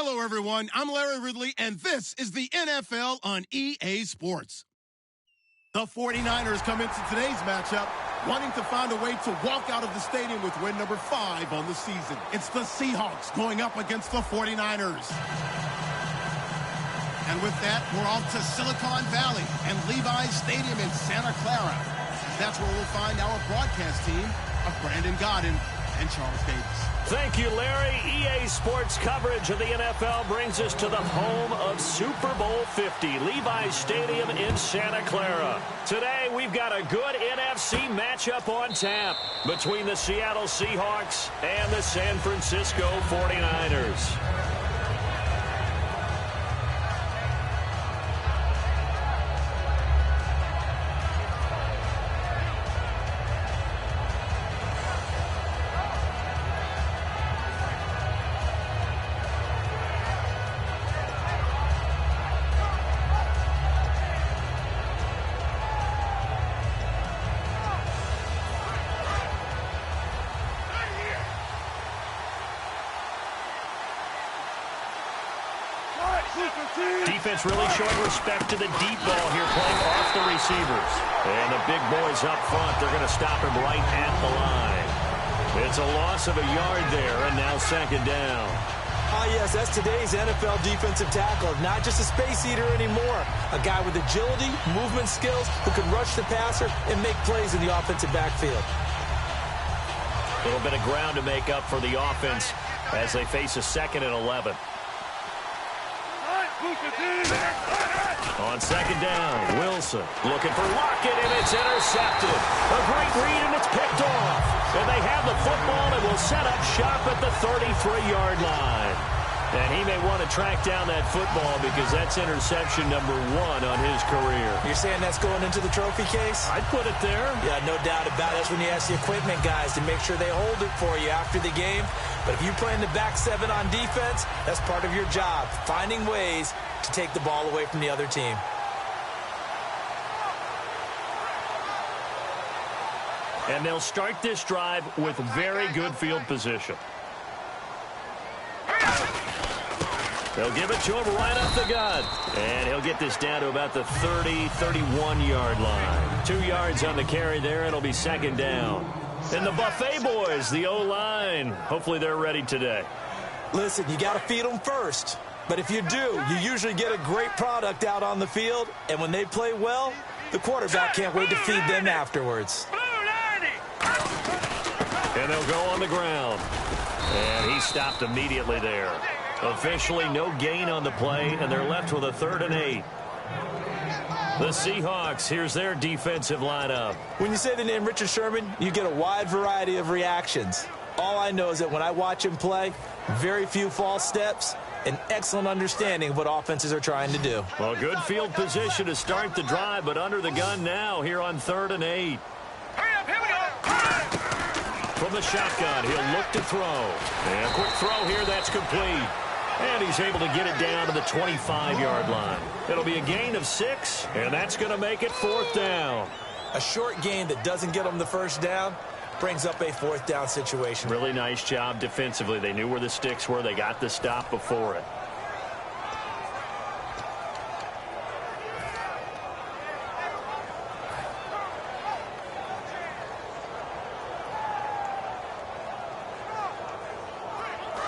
Hello, everyone. I'm Larry Ridley, and this is the NFL on EA Sports. The 49ers come into today's matchup wanting to find a way to walk out of the stadium with win number 5 on the season. It's the Seahawks going up against the 49ers. And with that, we're off to Silicon Valley and Levi's Stadium in Santa Clara. That's where we'll find our broadcast team of Brandon Godden and Charles Davis. Thank you, Larry. EA Sports coverage of the NFL brings us to the home of Super Bowl 50, Levi's Stadium in Santa Clara. Today, we've got a good NFC matchup on tap between the Seattle Seahawks and the San Francisco 49ers. Defense really showing respect to the deep ball here, playing off the receivers. And the big boys up front, they're going to stop him right at the line. It's a loss of a yard there, and now second down. Oh, yes, that's today's NFL defensive tackle. Not just a space eater anymore. A guy with agility, movement skills, who can rush the passer and make plays in the offensive backfield. A little bit of ground to make up for the offense as they face a 2nd and 11. On second down, Wilson looking for Lockett, and it's intercepted. A great read, and it's picked off. And they have the football and will set up shop at the 33-yard line. And he may want to track down that football because that's interception number 1 on his career. You're saying that's going into the trophy case? I'd put it there. Yeah, no doubt about it. That's when you ask the equipment guys to make sure they hold it for you after the game. But if you play in the back 7 on defense, that's part of your job, finding ways to take the ball away from the other team. And they'll start this drive with very good field position. They'll give it to him right up the gut. And he'll get this down to about the 30, 31-yard line. 2 yards on the carry there, and it'll be second down. And the Buffet boys, the O-line, hopefully they're ready today. Listen, you got to feed them first. But if you do, you usually get a great product out on the field. And when they play well, the quarterback can't wait to feed them afterwards. And they'll go on the ground. And he stopped immediately there. Officially no gain on the play, and they're left with a 3rd and 8. The Seahawks, here's their defensive lineup. When you say the name Richard Sherman, you get a wide variety of reactions. All I know is that when I watch him play, very few false steps, an excellent understanding of what offenses are trying to do. Well, good field position to start the drive, but under the gun now here on 3rd and 8. Hurry up, here we go! From the shotgun, he'll look to throw. And a quick throw here, that's complete. And he's able to get it down to the 25-yard line. It'll be a gain of 6, and that's going to make it 4th down. A short gain that doesn't get them the first down brings up a 4th down situation. Really nice job defensively. They knew where the sticks were. They got the stop before it.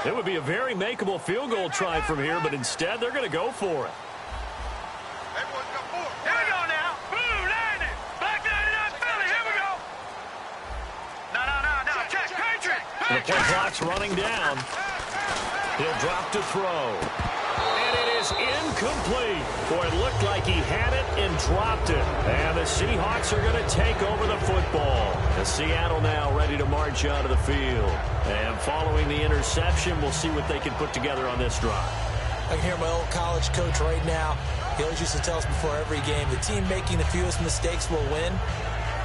It would be a very makeable field goal try from here, but instead they're going to go for it. Here we go now. Blue, landing. Black 99, Philly. Here we go. No. Check. Patriot. The play clock's running down. He'll drop to throw. And it is incomplete. Boy, it looked like he had it and dropped it. And the Seahawks are going to take over the football. And Seattle now ready to march out of the field. And following the interception, we'll see what they can put together on this drive. I can hear my old college coach right now. He always used to tell us before every game, the team making the fewest mistakes will win.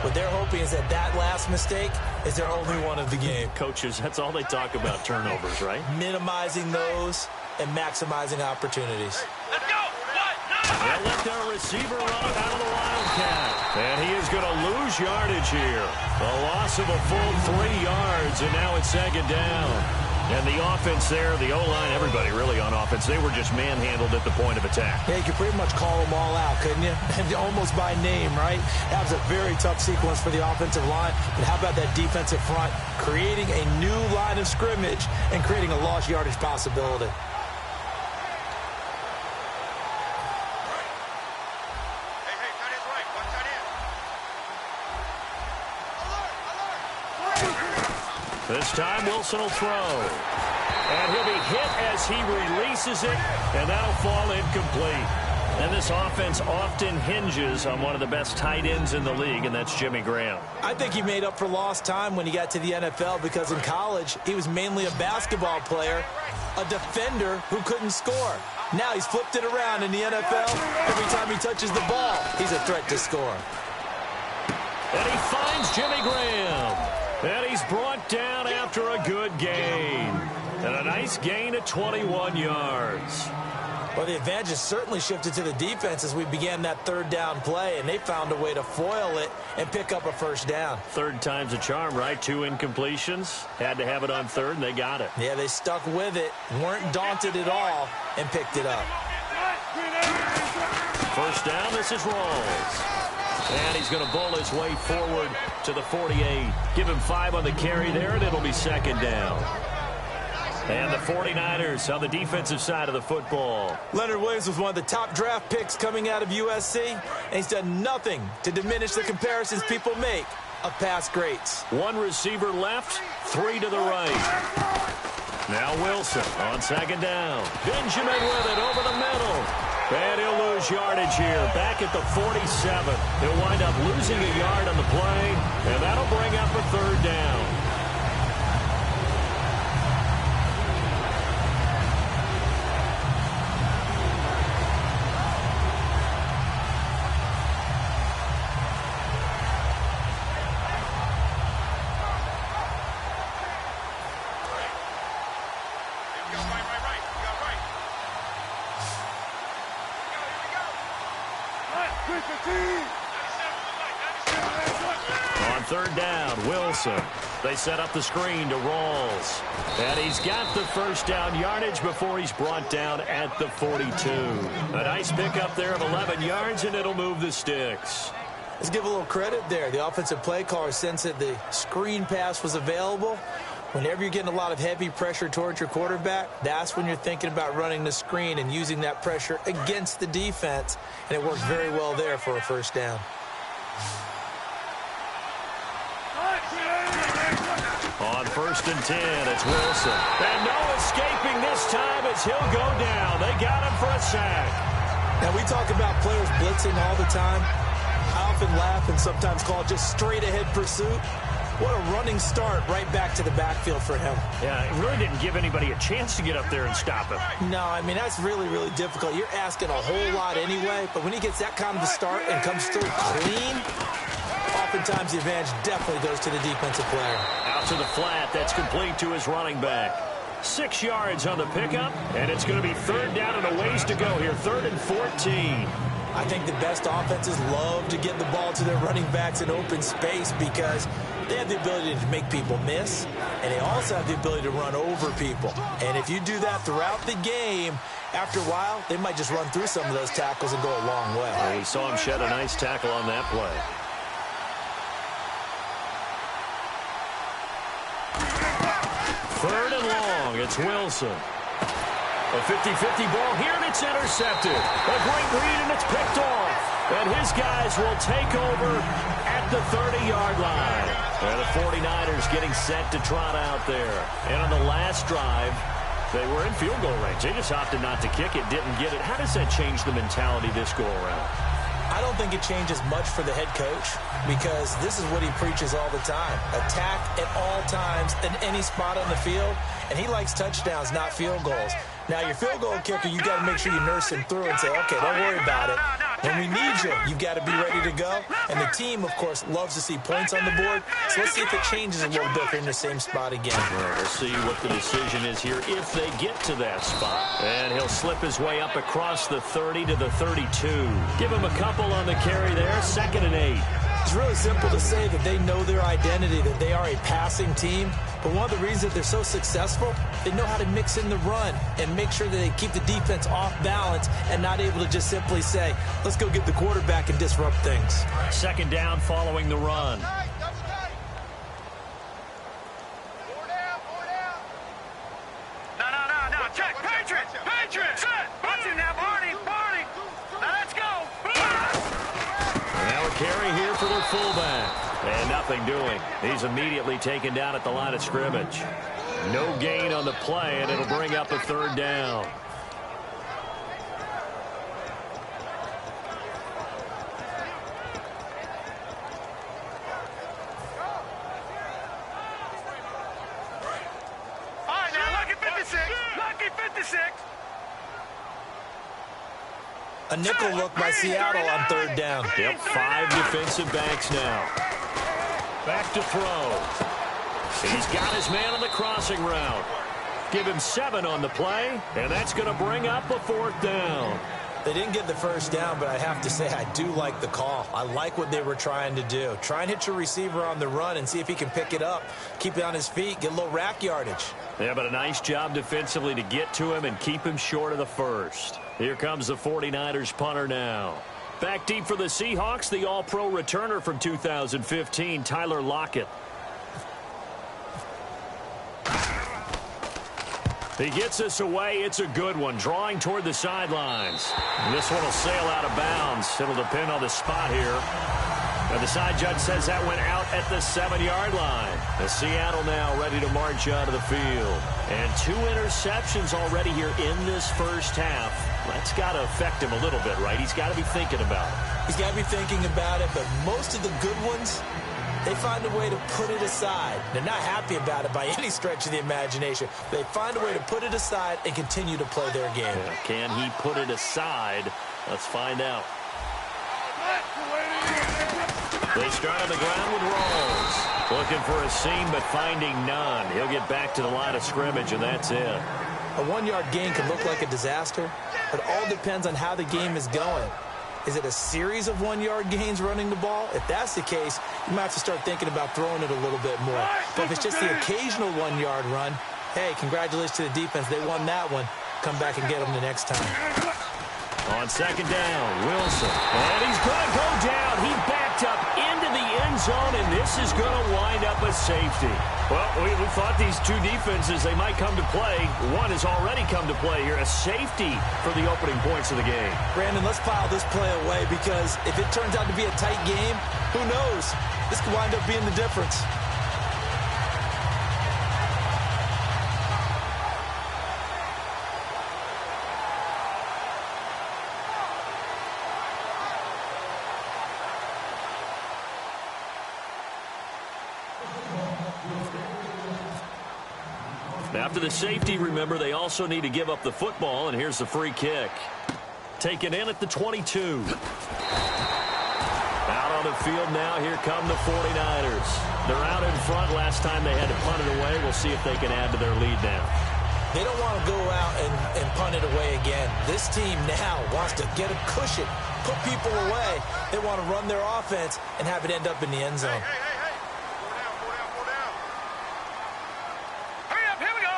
What they're hoping is that last mistake is their only one of the game. Coaches, that's all they talk about, turnovers, right? Minimizing those and maximizing opportunities. Let's go. They'll let their receiver run out of the Wildcat. And he is going to lose yardage here. A loss of a full 3 yards, and now it's second down. And the offense there, the O-line, everybody really on offense, they were just manhandled at the point of attack. Yeah, you could pretty much call them all out, couldn't you? Almost by name, right? That was a very tough sequence for the offensive line. But how about that defensive front creating a new line of scrimmage and creating a lost yardage possibility? This time, Wilson will throw. And he'll be hit as he releases it, and that'll fall incomplete. And this offense often hinges on one of the best tight ends in the league, and that's Jimmy Graham. I think he made up for lost time when he got to the NFL because in college, he was mainly a basketball player, a defender who couldn't score. Now he's flipped it around in the NFL. Every time he touches the ball, he's a threat to score. And he finds Jimmy Graham. And he's brought down after a good gain. And a nice gain of 21 yards. Well, the advantage has certainly shifted to the defense as we began that third down play, and they found a way to foil it and pick up a first down. Third time's a charm, right? 2 incompletions. Had to have it on third, and they got it. Yeah, they stuck with it, weren't daunted at all, and picked it up. First down, this is Rawls. And he's going to bowl his way forward to the 48. Give him 5 on the carry there, and it'll be second down. And the 49ers on the defensive side of the football. Leonard Williams was one of the top draft picks coming out of USC, and he's done nothing to diminish the comparisons people make of past greats. 1 receiver left, 3 to the right. Now Wilson on second down. Benjamin with it over the middle. And he'll lose yardage here, back at the 47. He'll wind up losing a yard on the play, and that'll bring up a third down. On third down, Wilson. They set up the screen to Rawls. And he's got the first down yardage before he's brought down at the 42. A nice pickup there of 11 yards, and it'll move the sticks. Let's give a little credit there. The offensive play caller sensed that the screen pass was available. Whenever you're getting a lot of heavy pressure towards your quarterback, that's when you're thinking about running the screen and using that pressure against the defense. And it worked very well there for a first down. On first and 10, it's Wilson. And no escaping this time as he'll go down. They got him for a sack. Now, we talk about players blitzing all the time. I often laugh and sometimes call it just straight-ahead pursuit. What a running start right back to the backfield for him. Yeah, it really didn't give anybody a chance to get up there and stop him. No, I mean, that's really, really difficult. You're asking a whole lot anyway, but when he gets that kind of a start and comes through clean, oftentimes the advantage definitely goes to the defensive player. Out to the flat, that's complete to his running back. 6 yards on the pickup, and it's going to be third down and a ways to go here, 3rd and 14. I think the best offenses love to get the ball to their running backs in open space because they have the ability to make people miss, and they also have the ability to run over people. And if you do that throughout the game, after a while, they might just run through some of those tackles and go a long way. Well, we saw him shed a nice tackle on that play. Third and long, it's Wilson. A 50-50 ball here, and it's intercepted. A great read, and it's picked off. And his guys will take over at the 30-yard line. And the 49ers getting set to trot out there. And on the last drive, they were in field goal range. They just opted not to kick it, didn't get it. How does that change the mentality this go-around? I don't think it changes much for the head coach because this is what he preaches all the time. Attack at all times in any spot on the field, and he likes touchdowns, not field goals. Now, your field goal kicker, you got to make sure you nurse him through and say, okay, don't worry about it. When we need you, you've got to be ready to go. And the team, of course, loves to see points on the board. So let's see if it changes a little bit if they're in the same spot again. Well, we'll see what the decision is here if they get to that spot. And he'll slip his way up across the 30 to the 32. Give him a couple on the carry there, 2nd and 8. It's really simple to say that they know their identity, that they are a passing team. But one of the reasons that they're so successful, they know how to mix in the run and make sure that they keep the defense off balance and not able to just simply say, let's go get the quarterback and disrupt things. Second down following the run. No. Check. Patriots. Set. Watch him now, Barney. Now let's go. Now a carry here for their fullback. And nothing doing. He's immediately taken down at the line of scrimmage. No gain on the play, and it'll bring up a third down. All right, now, lucky 56. Lucky 56. A nickel look by Seattle on third down. Yep, 5 defensive backs now. Back to throw. He's got his man on the crossing route. Give him 7 on the play, and that's going to bring up a fourth down. They didn't get the first down, but I have to say I do like the call. I like what they were trying to do. Try and hit your receiver on the run and see if he can pick it up, keep it on his feet, get a little rack yardage. Yeah, but a nice job defensively to get to him and keep him short of the first. Here comes the 49ers punter now. Back deep for the Seahawks, the All-Pro returner from 2015, Tyler Lockett. He gets this away. It's a good one, drawing toward the sidelines. And this one will sail out of bounds. It'll depend on the spot here. Now the side judge says that went out at the 7-yard line. The Seattle now ready to march out of the field. And 2 interceptions already here in this first half. That's got to affect him a little bit, right? He's got to be thinking about it. He's got to be thinking about it, but most of the good ones, they find a way to put it aside. They're not happy about it by any stretch of the imagination. They find a way to put it aside and continue to play their game. Yeah, can he put it aside? Let's find out. They start on the ground with Rawls. Looking for a seam, but finding none. He'll get back to the line of scrimmage, and that's it. A 1-yard gain can look like a disaster, but it all depends on how the game is going. Is it a series of 1-yard gains running the ball? If that's the case, you might have to start thinking about throwing it a little bit more. But if it's just the occasional 1-yard run, hey, congratulations to the defense. They won that one. Come back and get them the next time. On second down, Wilson. And he's going to go down. He backed up into the end zone, and this is going to wind up a safety. Well, we thought these two defenses, they might come to play. One has already come to play here, a safety for the opening points of the game. Brandon, let's file this play away because if it turns out to be a tight game, who knows? This could wind up being the difference. After the safety, remember, they also need to give up the football, and here's the free kick. Taken in at the 22. Out on the field now, here come the 49ers. They're out in front. Last time they had to punt it away. We'll see if they can add to their lead now. They don't want to go out and punt it away again. This team now wants to get a cushion, put people away. They want to run their offense and have it end up in the end zone. Hey. Hurry up, here we go.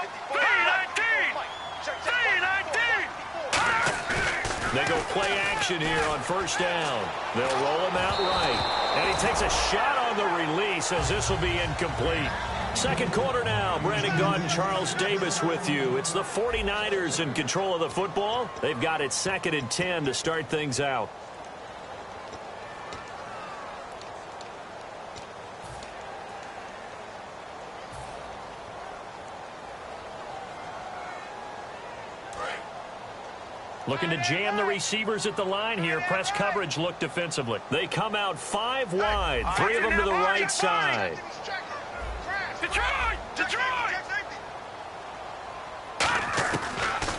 3-19. They go play action here on first down. They'll roll him out right. And he takes a shot on the release as this will be incomplete. Second quarter now. Brandon Gaudin, Charles Davis with you. It's the 49ers in control of the football. They've got it 2nd and 10 to start things out. Looking to jam the receivers at the line here. Press coverage look defensively. They come out 5 wide. 3 of them to the right side. Detroit!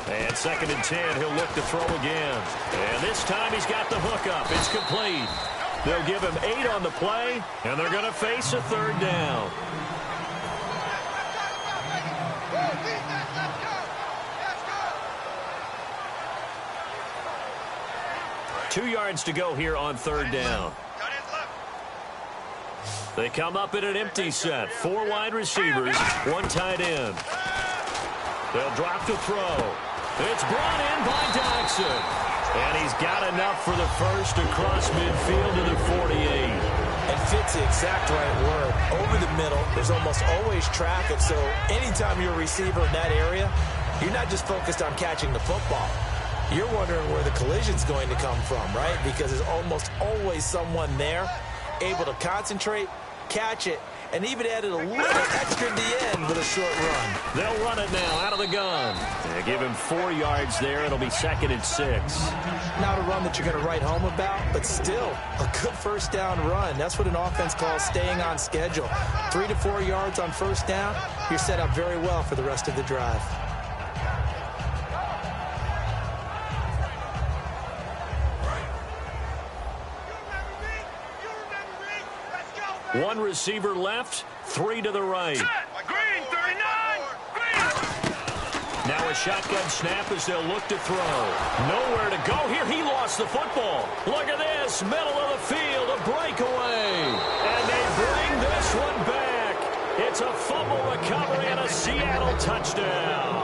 And 2nd and 10. He'll look to throw again. And this time he's got the hook up. It's complete. They'll give him 8 on the play, and they're going to face a 3rd down. Two yards to go here on 3rd down. They come up in an empty set. 4 wide receivers, 1 tight end. They'll drop to throw. It's brought in by Jackson. And he's got enough for the first across midfield to the 48. And fits the exact right word. Over the middle, there's almost always traffic, so anytime you're a receiver in that area, you're not just focused on catching the football. You're wondering where the collision's going to come from, right? Because there's almost always someone there able to concentrate, catch it, and even added a little extra at the end with a short run. They'll run it now out of the gun. They give him 4 yards there. It'll be 2nd and 6. Not a run that you're going to write home about, but still a good first down run. That's what an offense calls staying on schedule. 3 to 4 yards on first down, you're set up very well for the rest of the drive. One receiver left, 3 to the right. Green, 39. Green. Now a shotgun snap as they'll look to throw. Nowhere to go here. He lost the football. Look at this. Middle of the field, a breakaway. And they bring this one back. It's a fumble recovery and a Seattle touchdown.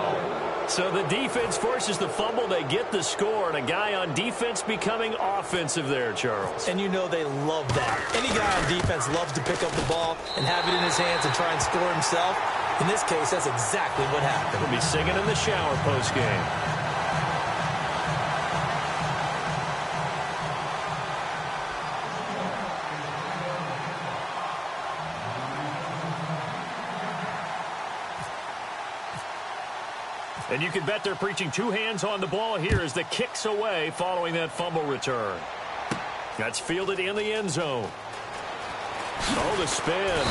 So the defense forces the fumble. They get the score, and a guy on defense becoming offensive there, Charles. And you know they love that. Any guy on defense loves to pick up the ball and have it in his hands and try and score himself. In this case, that's exactly what happened. He'll be singing in the shower post-game. And you can bet they're preaching 2 hands on the ball here as the kick's away following that fumble return. That's fielded in the end zone. Oh, the spin.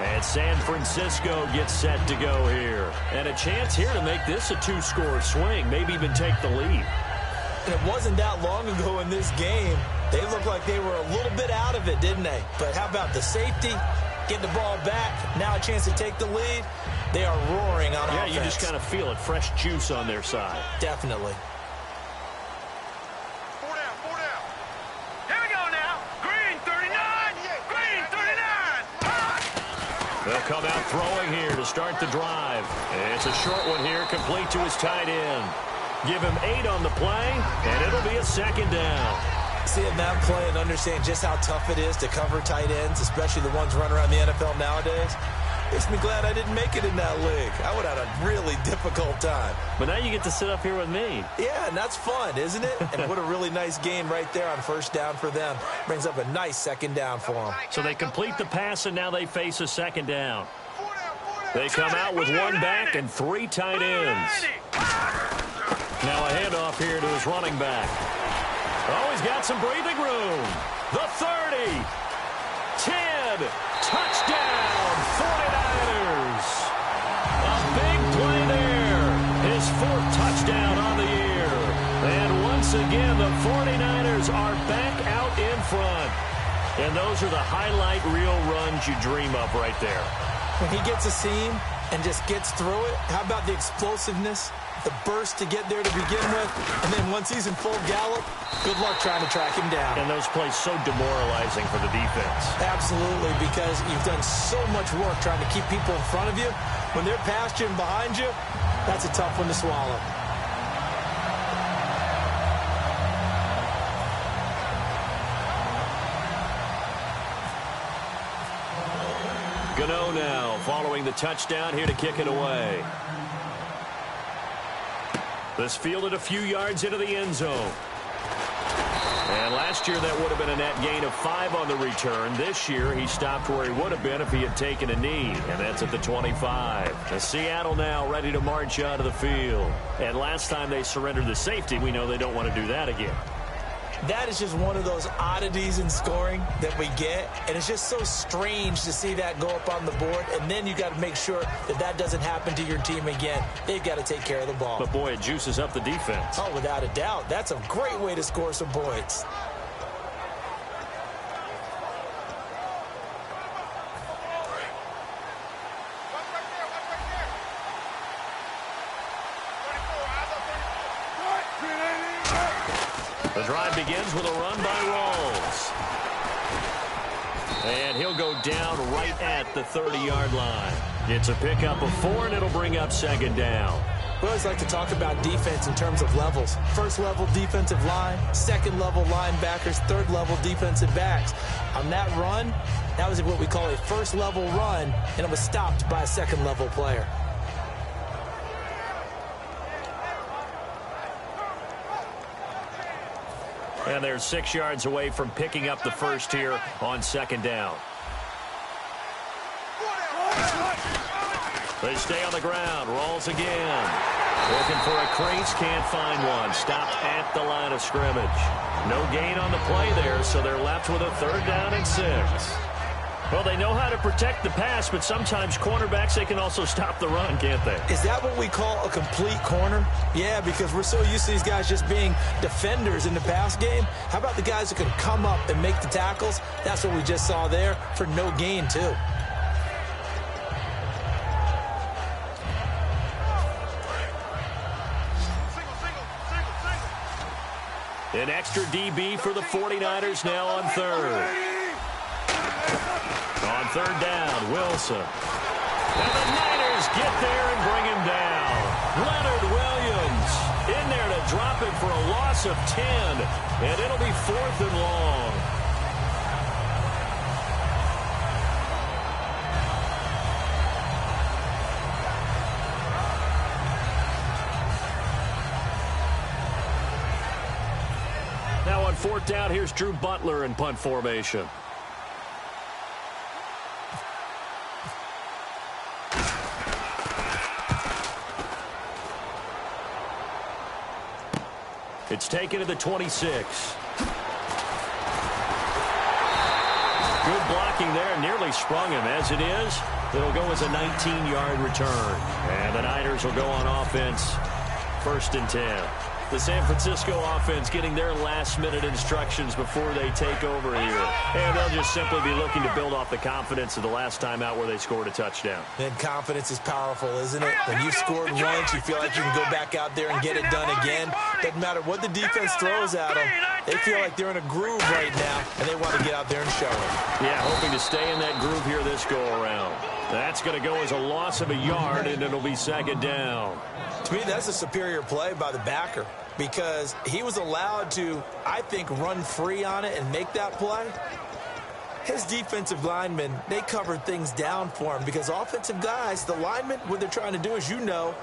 And San Francisco gets set to go here. And a chance here to make this a 2-score swing, maybe even take the lead. And it wasn't that long ago in this game. They looked like they were a little bit out of it, didn't they? But how about the safety? Get the ball back. Now a chance to take the lead. They are roaring on offense. Yeah, you just kind of feel it. Fresh juice on their side. Definitely. 4 down, 4 down. Here we go now. Green, 39. Green, 39. They'll come out throwing here to start the drive. It's a short one here, complete to his tight end. Give him 8 on the play, and it'll be a 2nd down. Seeing that play and understand just how tough it is to cover tight ends, especially the ones running around the NFL nowadays, makes me glad I didn't make it in that league. I would have had a really difficult time. But now you get to sit up here with me. Yeah, and that's fun, isn't it? And what a really nice gain right there on first down for them. Brings up a nice 2nd down for them. So they complete the pass, and now they face a 2nd down. They come out with 1 back and 3 tight ends. Now a handoff here to his running back. Oh, he's got some breathing room. The 30. 10. Touchdown, 49ers. A big play there. His 4th touchdown on the year. And once again, the 49ers are back out in front. And those are the highlight reel runs you dream of right there. When he gets a seam and just gets through it, how about the explosiveness? The burst to get there to begin with, and then once he's in full gallop, good luck trying to track him down. And those plays so demoralizing for the defense. Absolutely, because you've done so much work trying to keep people in front of you. When they're past you and behind you, that's a tough one to swallow. Gano now following the touchdown here to kick it away. This fielded a few yards into the end zone. And last year that would have been a net gain of 5 on the return. This year he stopped where he would have been if he had taken a knee. And that's at the 25. The Seattle now ready to march out of the field. And last time they surrendered the safety, we know they don't want to do that again. That is just one of those oddities in scoring that we get. And it's just so strange to see that go up on the board. And then you got to make sure that that doesn't happen to your team again. They've got to take care of the ball. But, boy, it juices up the defense. Oh, without a doubt. That's a great way to score some points. The drive begins with a run by Rawls. And he'll go down right at the 30-yard line. It's a pickup of 4, and it'll bring up second down. We always like to talk about defense in terms of levels. First-level defensive line, second-level linebackers, third-level defensive backs. On that run, that was what we call a first-level run, and it was stopped by a second-level player. And they're 6 yards away from picking up the first here on second down. They stay on the ground. Rolls again. Looking for a crease. Can't find one. Stopped at the line of scrimmage. No gain on the play there, so they're left with a 3rd down and 6. Well, they know how to protect the pass, but sometimes cornerbacks, they can also stop the run, can't they? Is that what we call a complete corner? Yeah, because we're so used to these guys just being defenders in the pass game. How about the guys who can come up and make the tackles? That's what we just saw there for no gain, too. An extra DB for the 49ers now on 3rd. On 3rd down, Wilson. And the Niners get there and bring him down. Leonard Williams in there to drop it for a loss of 10. And it'll be 4th and long. Now on 4th down, here's Drew Butler in punt formation. It's taken to the 26. Good blocking there. Nearly sprung him. As it is, it'll go as a 19-yard return. And the Niners will go on offense. 1st and 10. The San Francisco offense getting their last-minute instructions before they take over here. And they'll just simply be looking to build off the confidence of the last time out where they scored a touchdown. And confidence is powerful, isn't it? When you've scored once, you feel like you can go back out there and get it done again. Doesn't matter what the defense throws at them. They feel like they're in a groove right now, and they want to get out there and show it. Yeah, hoping to stay in that groove here this go-around. That's going to go as a loss of a yard, and it'll be 2nd down. To me, that's a superior play by the backer because he was allowed to, I think, run free on it and make that play. His defensive linemen, they covered things down for him because offensive guys, the linemen, what they're trying to do, as you know,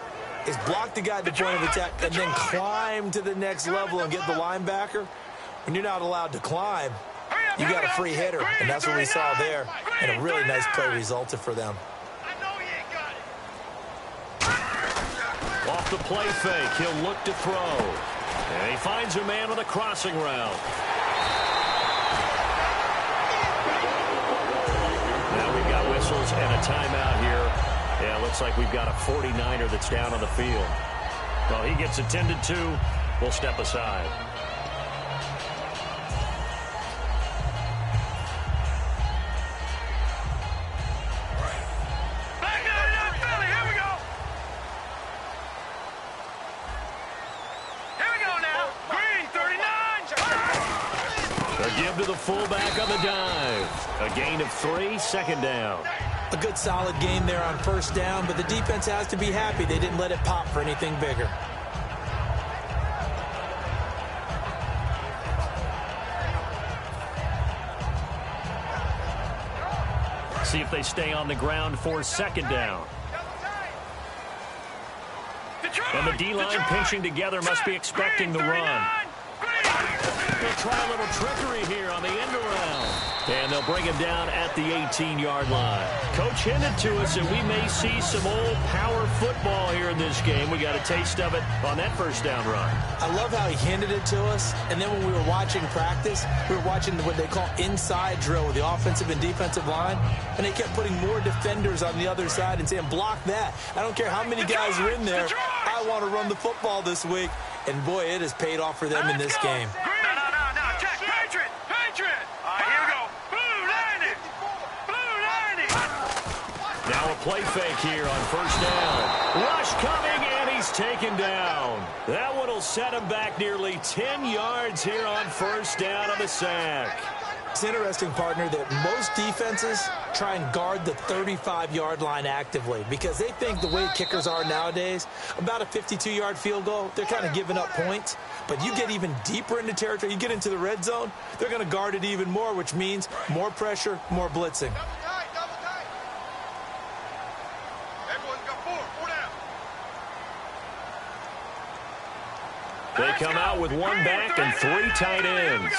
is block the guy at the point of attack and then climb to the next level and get the linebacker. When you're not allowed to climb, you got a free hitter, and that's what we saw there, and a really nice play resulted for them. Off the play fake, he'll look to throw. And he finds a man on the crossing route. Now we've got whistles and a timeout here. Yeah, it looks like we've got a 49er that's down on the field. Well, he gets attended to. We'll step aside. Give to the fullback on the dive. A gain of 3, 2nd down. A good solid gain there on 1st down, but the defense has to be happy they didn't let it pop for anything bigger. See if they stay on the ground for 2nd down. And the D-line pinching together must be expecting the run. They'll try a little trickery here on the end around. And they'll bring him down at the 18-yard line. Coach hinted to us that we may see some old power football here in this game. We got a taste of it on that 1st down run. I love how he hinted it to us. And then when we were watching practice, we were watching what they call inside drill with the offensive and defensive line. And they kept putting more defenders on the other side and saying, block that. I don't care how many guys are in there. I want to run the football this week. And, boy, it has paid off for them in this game. Now a play fake here on 1st down. Rush coming, and he's taken down. That one will set him back nearly 10 yards here on 1st down on the sack. It's interesting, partner, that most defenses try and guard the 35-yard line actively because they think the way kickers are nowadays, about a 52-yard field goal, they're kind of giving up points. But you get even deeper into territory, you get into the red zone, they're going to guard it even more, which means more pressure, more blitzing. Double tight. Everyone's got four down. They come out with one back and 3 tight ends.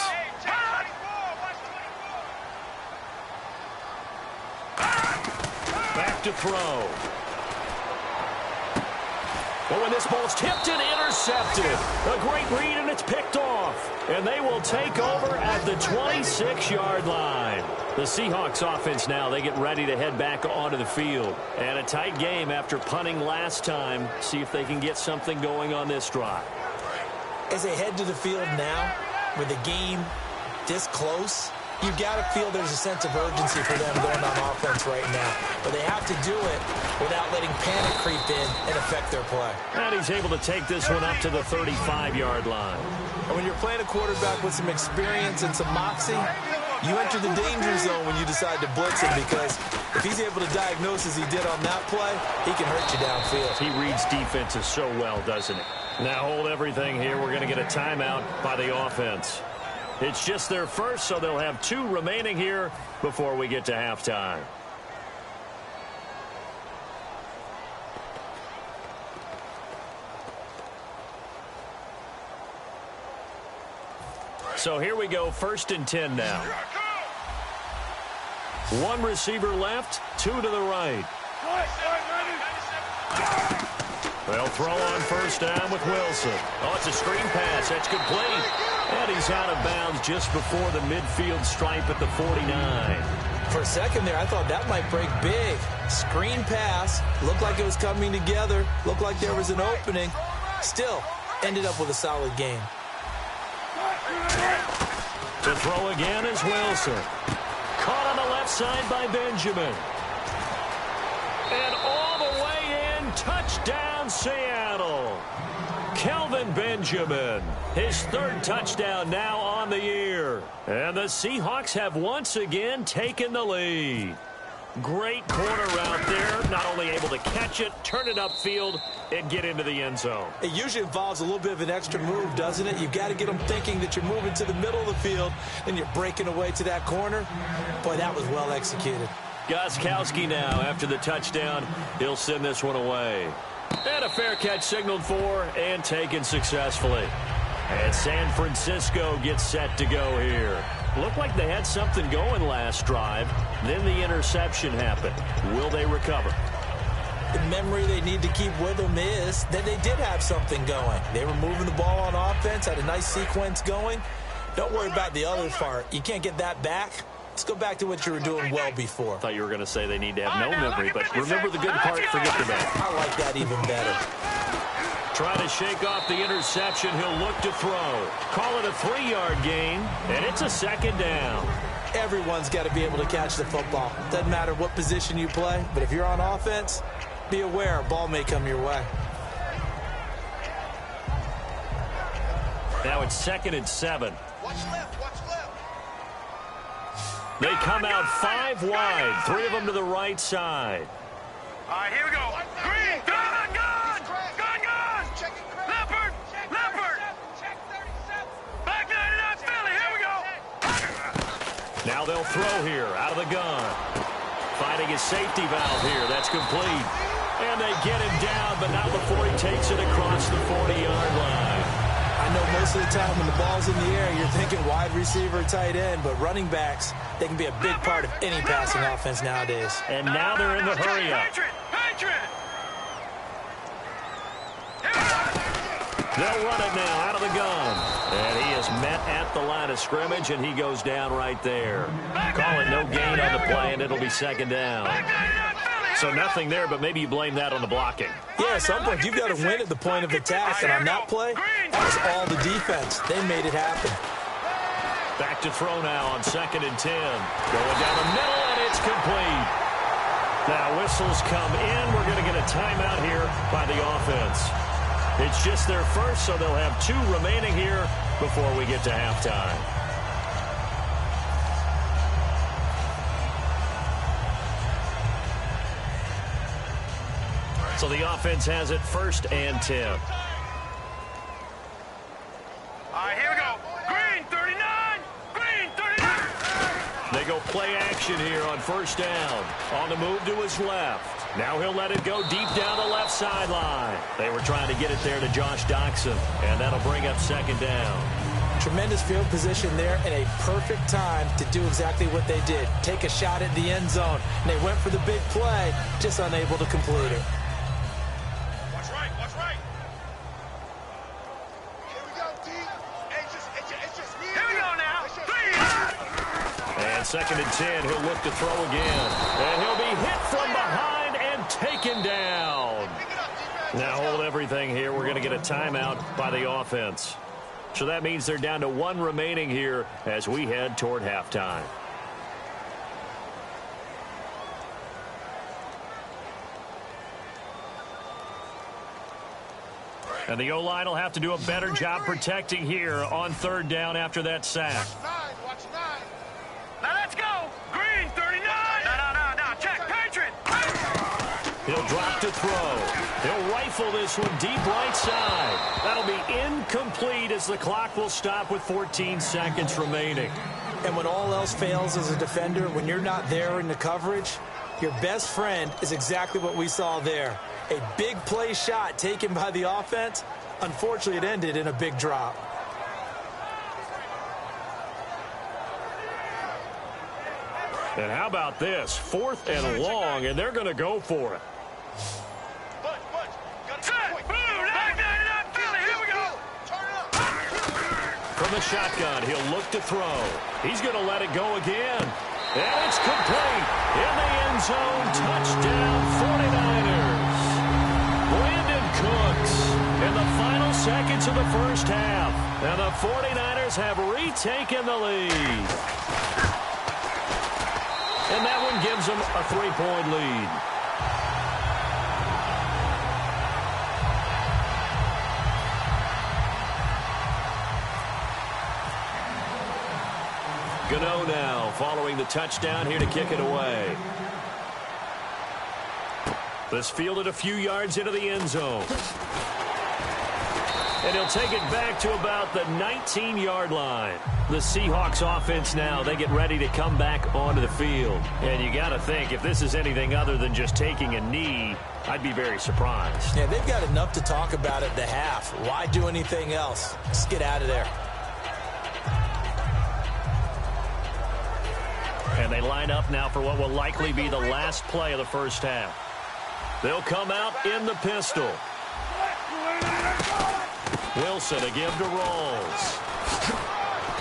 Back to throw. But when this ball's tipped and intercepted, a great read, and it's picked off. And they will take over at the 26-yard line. The Seahawks offense now, they get ready to head back onto the field. And a tight game after punting last time. See if they can get something going on this drive. As they head to the field now, with the game this close, you've got to feel there's a sense of urgency for them going on offense right now. But they have to do it without letting panic creep in and affect their play. And he's able to take this one up to the 35-yard line. And when you're playing a quarterback with some experience and some moxie, you enter the danger zone when you decide to blitz him, because if he's able to diagnose as he did on that play, he can hurt you downfield. He reads defenses so well, doesn't he? Now hold everything here. We're going to get a timeout by the offense. It's just their first, so they'll have 2 remaining here before we get to halftime. So here we go, 1st and 10 now. 1 receiver left, 2 to the right. They'll throw on 1st down with Wilson. Oh, it's a screen pass. That's complete. And he's out of bounds just before the midfield stripe at the 49. For a second there, I thought that might break big. Screen pass. Looked like it was coming together. Looked like there was an opening. Still, ended up with a solid game. To throw again is Wilson. Caught on the left side by Benjamin. And all the way in, touchdown Seattle. Kelvin Benjamin, his 3rd touchdown now on the year. And the Seahawks have once again taken the lead. Great corner out there, not only able to catch it, turn it upfield, and get into the end zone. It usually involves a little bit of an extra move, doesn't it? You've got to get them thinking that you're moving to the middle of the field, and you're breaking away to that corner. Boy, that was well executed. Gostkowski now, after the touchdown, he'll send this one away. And a fair catch signaled for and taken successfully. And San Francisco gets set to go here. Looked like they had something going last drive. Then the interception happened. Will they recover? The memory they need to keep with them is that they did have something going. They were moving the ball on offense, had a nice sequence going. Don't worry about the other part. You can't get that back. Let's go back to what you were doing well before. I thought you were going to say they need to have no memory, but remember the good part, forget the bad. I like that even better. Trying to shake off the interception. He'll look to throw. Call it a 3-yard gain, and it's a 2nd down. Everyone's got to be able to catch the football. Doesn't matter what position you play, but if you're on offense, be aware a ball may come your way. Now it's 2nd and 7. Watch left, watch left. They come out 5 wide, 3 of them to the right side. All right, here we go. Green, gun! Leopard! Back 99 Philly, here we go. Now they'll throw here, out of the gun. Finding his safety valve here, that's complete. And they get him down, but not before he takes it across the 40-yard line. I know most of the time when the ball's in the air, you're thinking wide receiver, tight end, but running backs, they can be a big part of any passing offense nowadays. And now they're in the hurry-up. They'll run it now out of the gun. And he is met at the line of scrimmage, and he goes down right there. Call it no gain on the play, and it'll be 2nd down. So nothing there, but maybe you blame that on the blocking. Yeah, at some point, you've got to win at the point of attack. And on that play, that was all the defense. They made it happen. Back to throw now on 2nd and 10. Going down the middle, and it's complete. Now whistles come in. We're going to get a timeout here by the offense. It's just their first, so they'll have 2 remaining here before we get to halftime. So the offense has it 1st and 10. All right, here we go. Green 39. Green 39. They go play action here on 1st down. On the move to his left. Now he'll let it go deep down the left sideline. They were trying to get it there to Josh Doxson, and that'll bring up 2nd down. Tremendous field position there and a perfect time to do exactly what they did. Take a shot at the end zone. And they went for the big play, just unable to complete it. Watch right, watch right. Here we go, D. It's just me. Here we go now. 3. And 2nd and 10, he'll look to throw again. And he'll be hit from behind and taken down. Now hold everything here. We're going to get a timeout by the offense. So that means they're down to 1 remaining here as we head toward halftime. And the O-line will have to do a better job protecting here on 3rd down after that sack. Watch 9. Now let's go. Green 39. No. Check. Patriot. He'll drop to throw. He'll rifle this one deep right side. That'll be incomplete as the clock will stop with 14 seconds remaining. And when all else fails as a defender, when you're not there in the coverage, your best friend is exactly what we saw there. A big play shot taken by the offense. Unfortunately, it ended in a big drop. And how about this? 4th and long, and they're going to go for it. From the shotgun, he'll look to throw. He's going to let it go again. And it's complete. In the end zone, touchdown 49ers. Brandon Cooks in the final seconds of the 1st half. And the 49ers have retaken the lead. And that one gives them a 3-point lead. Gano now following the touchdown here to kick it away. This fielded a few yards into the end zone. And he'll take it back to about the 19-yard line. The Seahawks offense now, they get ready to come back onto the field. And you got to think, if this is anything other than just taking a knee, I'd be very surprised. Yeah, they've got enough to talk about at the half. Why do anything else? Just get out of there. And they line up now for what will likely be the last play of the 1st half. They'll come out in the pistol. Wilson to give to Rolls.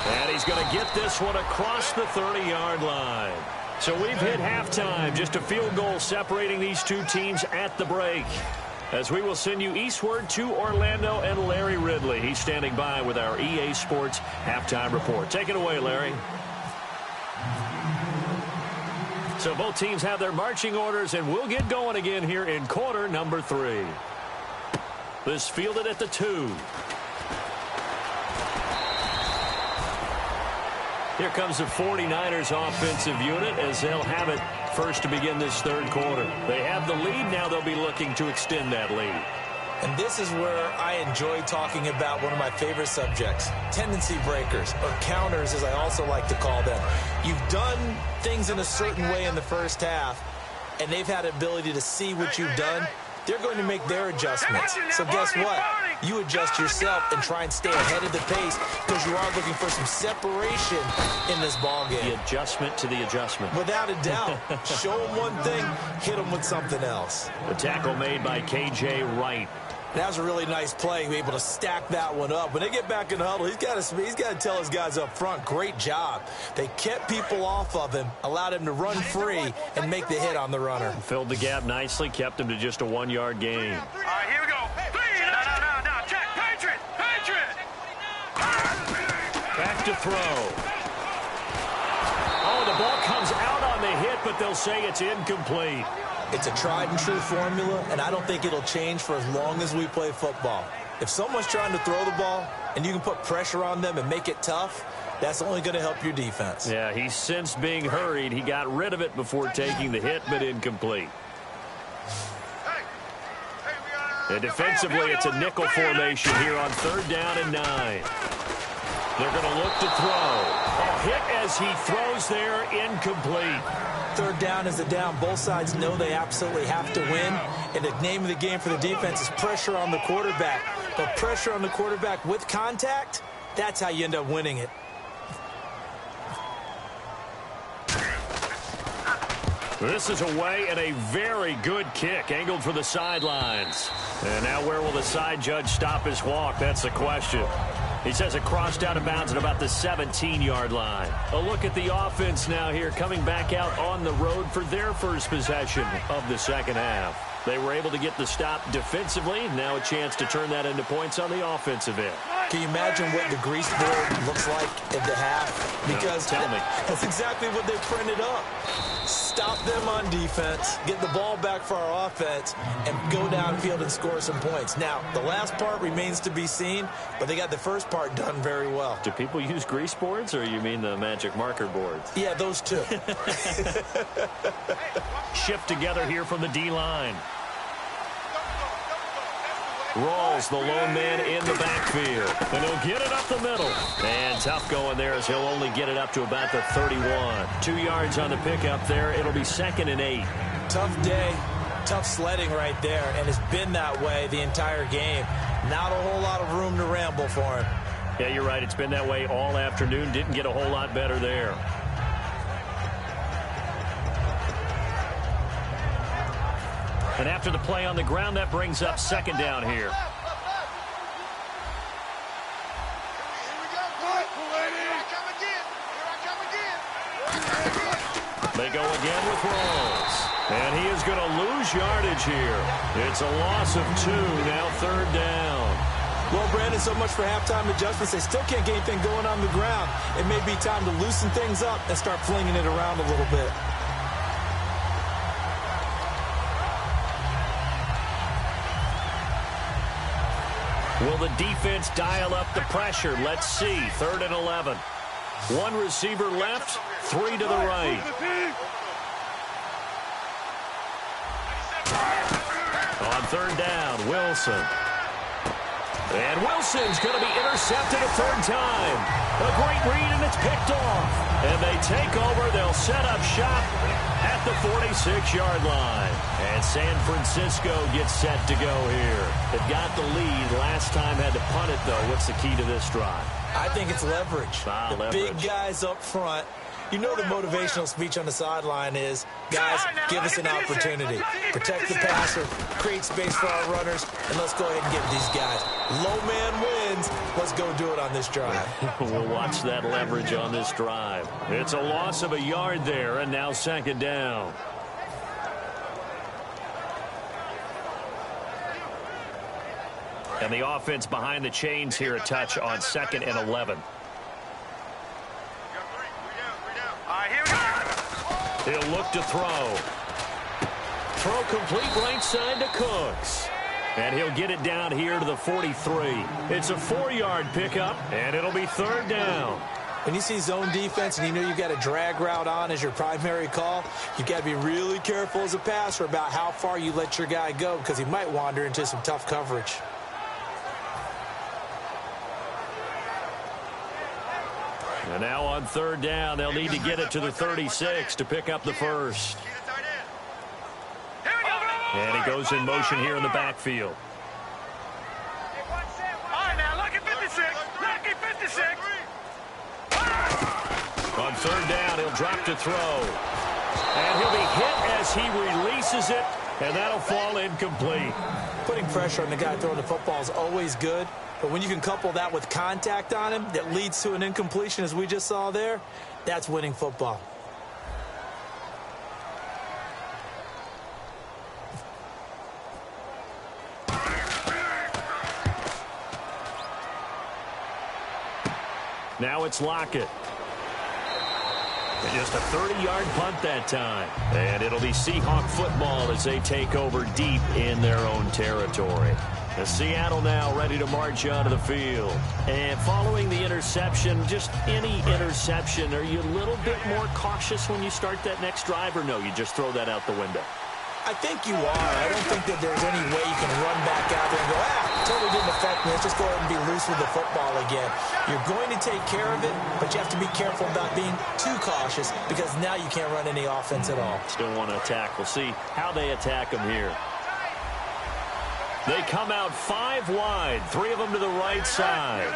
And he's going to get this one across the 30-yard line. So we've hit halftime. Just a field goal separating these two teams at the break. As we will send you eastward to Orlando and Larry Ridley. He's standing by with our EA Sports halftime report. Take it away, Larry. So both teams have their marching orders, and we'll get going again here in quarter number 3. This fielded at the 2. Here comes the 49ers offensive unit as they'll have it first to begin this 3rd quarter. They have the lead. Now they'll be looking to extend that lead. And this is where I enjoy talking about one of my favorite subjects, tendency breakers, or counters as I also like to call them. You've done things in a certain way in the 1st half, and they've had the ability to see what you've done. They're going to make their adjustments. So guess what? You adjust yourself and try and stay ahead of the pace because you are looking for some separation in this ballgame. The adjustment to the adjustment. Without a doubt. Show them one thing, hit them with something else. The tackle made by K.J. Wright. That was a really nice play, be able to stack that one up. When they get back in the huddle, he's got to tell his guys up front, great job. They kept people off of him, allowed him to run free and make the hit on the runner. Filled the gap nicely, kept him to just a 1-yard gain. All right, here we go. 3. No. Check. Patriot. Back to throw. Oh, the ball comes out on the hit, but they'll say it's incomplete. It's a tried-and-true formula, and I don't think it'll change for as long as we play football. If someone's trying to throw the ball and you can put pressure on them and make it tough, that's only going to help your defense. Yeah, he sensed being hurried. He got rid of it before taking the hit, but incomplete. And defensively, it's a nickel formation here on 3rd down and 9. They're going to look to throw. A hit as he throws there, incomplete. 3rd down is the down. Both sides know they absolutely have to win. And the name of the game for the defense is pressure on the quarterback. But pressure on the quarterback with contact, that's how you end up winning it. This is away and a very good kick, angled for the sidelines. And now where will the side judge stop his walk? That's the question. He says it crossed out of bounds at about the 17-yard line. A look at the offense now here, coming back out on the road for their first possession of the second half. They were able to get the stop defensively. Now a chance to turn that into points on the offensive end. Can you imagine what the grease board looks like at the half? Because no, tell me. That's exactly what they printed up. Stop them on defense, get the ball back for our offense, and go downfield and score some points. Now, the last part remains to be seen, but they got the first part done very well. Do people use grease boards, or you mean the magic marker boards? Yeah, those two. Shift together here from the D-line. Rolls the lone man in the backfield. And he'll get it up the middle. And tough going there as he'll only get it up to about the 31. 2 yards on the pickup there. It'll be 2nd and 8. Tough day. Tough sledding right there. And it's been that way the entire game. Not a whole lot of room to ramble for him. Yeah, you're right. It's been that way all afternoon. Didn't get a whole lot better there. And after the play on the ground, that brings up 2nd down here. They go again with Rolls. And he is going to lose yardage here. It's a loss of 2, now 3rd down. Well, Brandon, so much for halftime adjustments. They still can't get anything going on the ground. It may be time to loosen things up and start flinging it around a little bit. Will the defense dial up the pressure? Let's see. 3rd and 11. 1 receiver left, 3 to the right. On 3rd down, Wilson. And Wilson's going to be intercepted a 3rd time. A great read, and it's picked off. And they take over. They'll set up shop at the 46-yard line. And San Francisco gets set to go here. They've got the lead. Last time had to punt it, though. What's the key to this drive? I think it's leverage. The big guys up front. You know the motivational speech on the sideline is, guys, give us an opportunity. Protect the passer, create space for our runners, and let's go ahead and get these guys. Low man wins. Let's go do it on this drive. We'll watch that leverage on this drive. It's a loss of a yard there, and now 2nd down. And the offense behind the chains here a touch on 2nd and 11. He'll look to throw. Throw complete right side to Cooks. And he'll get it down here to the 43. It's a 4-yard pickup, and it'll be 3rd down. When you see zone defense and you know you've got a drag route on as your primary call, you've got to be really careful as a passer about how far you let your guy go because he might wander into some tough coverage. And now on 3rd down, they'll need to get it to the 36 to pick up the first. And he goes in motion here in the backfield. All right, now, lucky 56. Lucky 56. On 3rd down, he'll drop to throw. And he'll be hit as he releases it, and that'll fall incomplete. Putting pressure on the guy throwing the football is always good. But when you can couple that with contact on him that leads to an incompletion, as we just saw there, that's winning football. Now it's Lockett. Just a 30-yard punt that time. And it'll be Seahawk football as they take over deep in their own territory. The Seattle now ready to march onto the field. And following the interception, just any interception, are you a little bit more cautious when you start that next drive, or no, you just throw that out the window? I think you are. I don't think that there's any way you can run back out there and go, totally didn't affect me. Let's just go ahead and be loose with the football again. You're going to take care of it, but you have to be careful about being too cautious because now you can't run any offense at all. Still want to attack. We'll see how they attack them here. They come out 5 wide, 3 of them to the right side.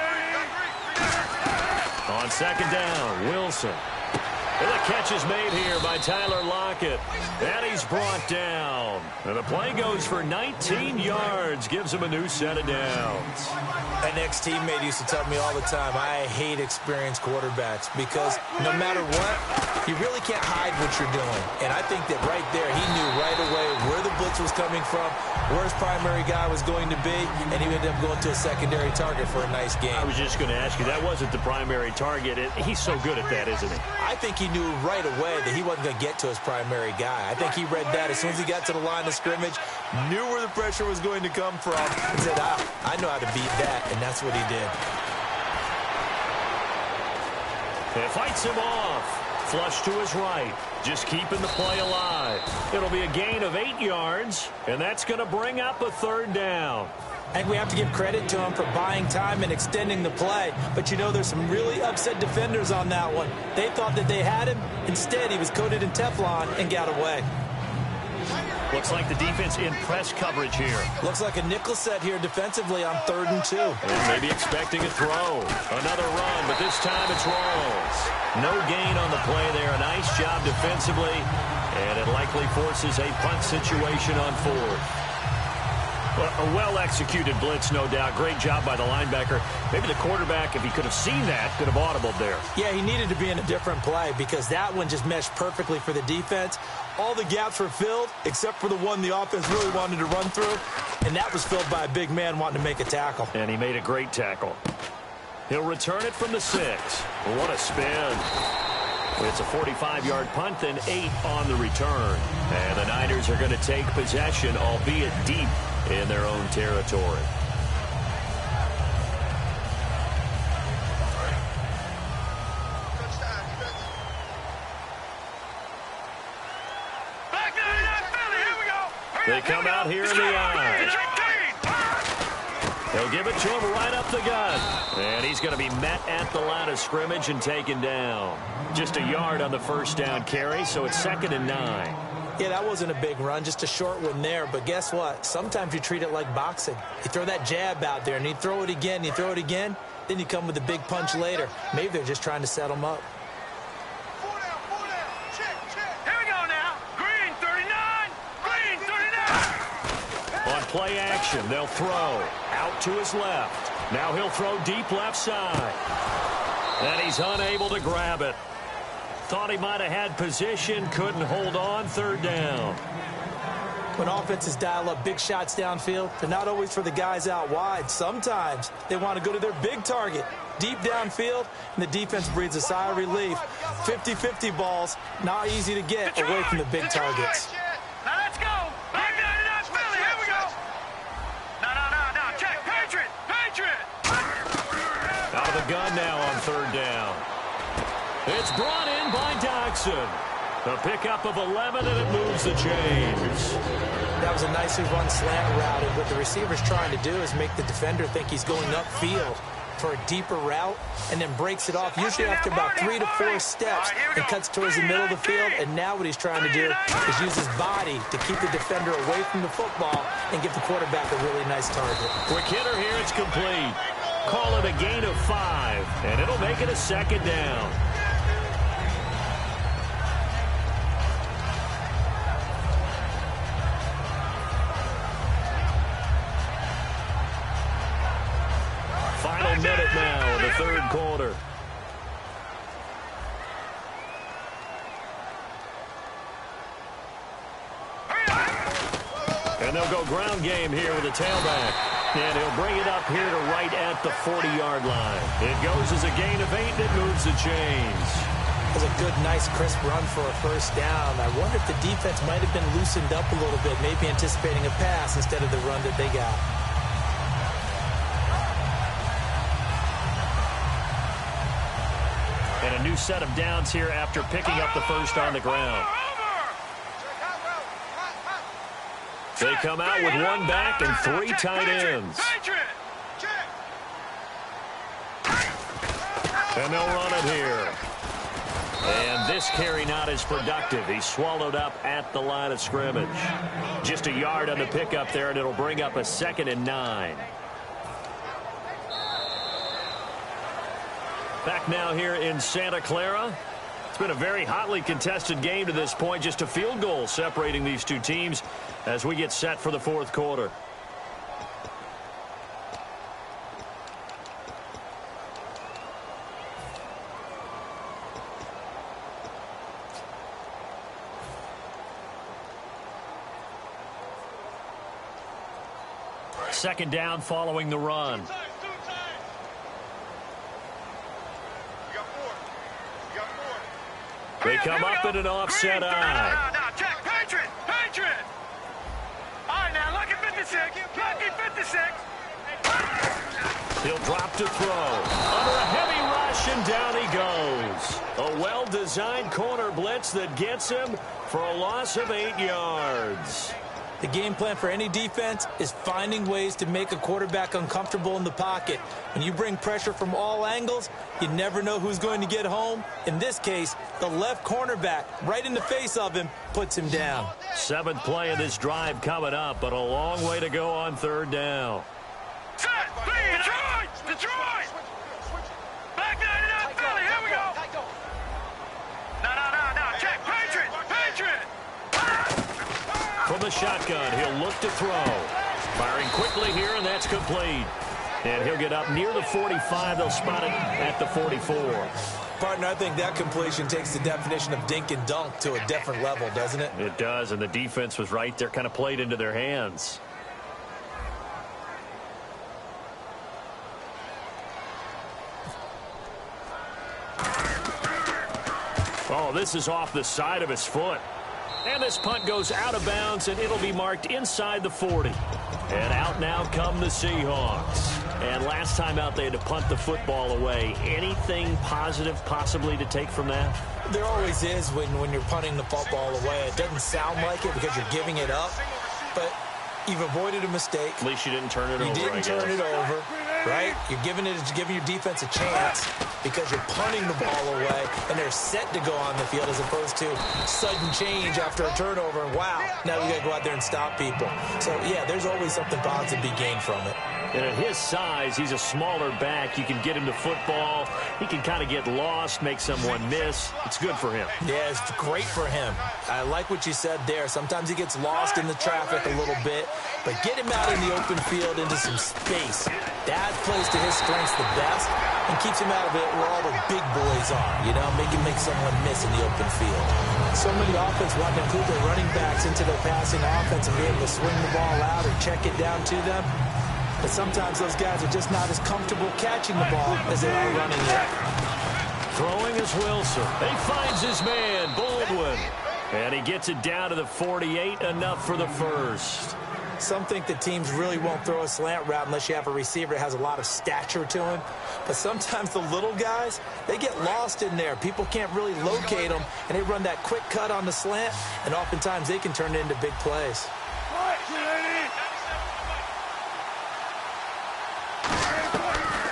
On second down, Wilson. And the catch is made here by Tyler Lockett. And he's brought down. And the play goes for 19 yards. Gives him a new set of downs. An ex-teammate used to tell me all the time, I hate experienced quarterbacks because no matter what, you really can't hide what you're doing. And I think that right there, he knew right away where the blitz was coming from, where his primary guy was going to be, and he ended up going to a secondary target for a nice game. I was just going to ask you, that wasn't the primary target. He's so good at that, isn't he? I think he knew right away that he wasn't going to get to his primary guy. I think he read that as soon as he got to the line of scrimmage, knew where the pressure was going to come from, and said, I know how to beat that, and that's what he did. It fights him off. Flush to his right. Just keeping the play alive. It'll be a gain of 8 yards, and that's going to bring up a third down. I think we have to give credit to him for buying time and extending the play. But, you know, there's some really upset defenders on that one. They thought that they had him. Instead, he was coated in Teflon and got away. Looks like the defense in press coverage here. Looks like a nickel set here defensively on 3rd and 2. And maybe expecting a throw. Another run, but this time it's Rawls. No gain on the play there. A nice job defensively. And it likely forces a punt situation on 4th. A well-executed blitz, no doubt. Great job by the linebacker. Maybe the quarterback, if he could have seen that, could have audibled there. Yeah, he needed to be in a different play because that one just meshed perfectly for the defense. All the gaps were filled except for the one the offense really wanted to run through, and that was filled by a big man wanting to make a tackle. And he made a great tackle. He'll return it from the 6. What a spin. It's a 45-yard punt, then 8 on the return. And the Niners are going to take possession, albeit deep in their own territory. They come out here in the eye. They'll give it to him right up the gut. And he's going to be met at the line of scrimmage and taken down. Just a yard on the first down carry, so it's 2nd and 9. Yeah, that wasn't a big run, just a short one there. But guess what? Sometimes you treat it like boxing. You throw that jab out there, and you throw it again, you throw it again, then you come with a big punch later. Maybe they're just trying to set them up. Here we go now. Green 39. Green 39. On play action, they'll throw. Out to his left. Now he'll throw deep left side. And he's unable to grab it. Thought he might have had position, couldn't hold on, 3rd down. When offenses dial up big shots downfield, they're not always for the guys out wide. Sometimes they want to go to their big target, deep downfield, and the defense breathes a sigh of relief. 50-50 balls, not easy to get away from the big targets. Now let's go. Back 99 Philly. Here we go. No. Check. Patriot. Out of the gun now on 3rd down. It's brought in by Doxson. A pickup of 11, and it moves the chains. That was a nicely run slant route, and what the receiver's trying to do is make the defender think he's going upfield for a deeper route, and then breaks it off, usually after about 3 to 4 steps, and cuts towards the middle of the field. And now what he's trying to do is use his body to keep the defender away from the football and give the quarterback a really nice target. Quick hitter here, it's complete. Call it a gain of 5, and it'll make it a 2nd down. Final minute now in the 3rd quarter. And they'll go ground game here with a tailback. And he'll bring it up here to right at the 40-yard line. It goes as a gain of 8, and it moves the chains. That was a good, nice, crisp run for a 1st down. I wonder if the defense might have been loosened up a little bit, maybe anticipating a pass instead of the run that they got. And a new set of downs here after picking up the 1st on the ground. They come out with one back and three tight ends. And they'll run it here. And this carry not as productive. He's swallowed up at the line of scrimmage. Just a yard on the pickup there, and it'll bring up a 2nd and 9. Back now here in Santa Clara. It's been a very hotly contested game to this point. Just a field goal separating these two teams as we get set for the fourth quarter. Second down following the run. They come up in an offset eye. Now, check. Patriot. All right, now, lucky 56. Lucky 56. He'll drop to throw. Under a heavy rush, and down he goes. A well-designed corner blitz that gets him for a loss of 8 yards. The game plan for any defense is finding ways to make a quarterback uncomfortable in the pocket. When you bring pressure from all angles, you never know who's going to get home. In this case, the left cornerback, right in the face of him, puts him down. 7th play of this drive coming up, but a long way to go on 3rd down. Set. Detroit. Back 99 Philly. Here we go. No. Check. Patriot. From the shotgun, he'll look to throw. Firing quickly here, and that's complete. And he'll get up near the 45. They'll spot it at the 44. Partner, I think that completion takes the definition of dink and dunk to a different level, doesn't it? It does, and the defense was right there, kind of played into their hands. Oh, this is off the side of his foot. And this punt goes out of bounds, and it'll be marked inside the 40. And out now come the Seahawks. And last time out, they had to punt the football away. Anything positive possibly to take from that? There always is when you're punting the football away. It doesn't sound like it because you're giving it up, but you've avoided a mistake. At least you didn't turn it over. You didn't turn it over, right? You're giving your defense a chance because you're punting the ball away, and they're set to go on the field as opposed to sudden change after a turnover, and wow, now we got to go out there and stop people. So, yeah, there's always something positive to be gained from it. And at his size, he's a smaller back. You can get him to football. He can kind of get lost, make someone miss. It's good for him. Yeah, it's great for him. I like what you said there. Sometimes he gets lost in the traffic a little bit, but get him out in the open field into some space. That plays to his strengths the best and keeps him out of it where all the big boys are, make someone miss in the open field. So many offense want to include their running backs into their passing offense and be able to swing the ball out or check it down to them. But sometimes those guys are just not as comfortable catching the ball as they are running it. Throwing is Wilson. He finds his man, Baldwin. And he gets it down to the 48, enough for the first. Some think that teams really won't throw a slant route unless you have a receiver that has a lot of stature to him. But sometimes the little guys, they get lost in there. People can't really locate them, and they run that quick cut on the slant, and oftentimes they can turn it into big plays.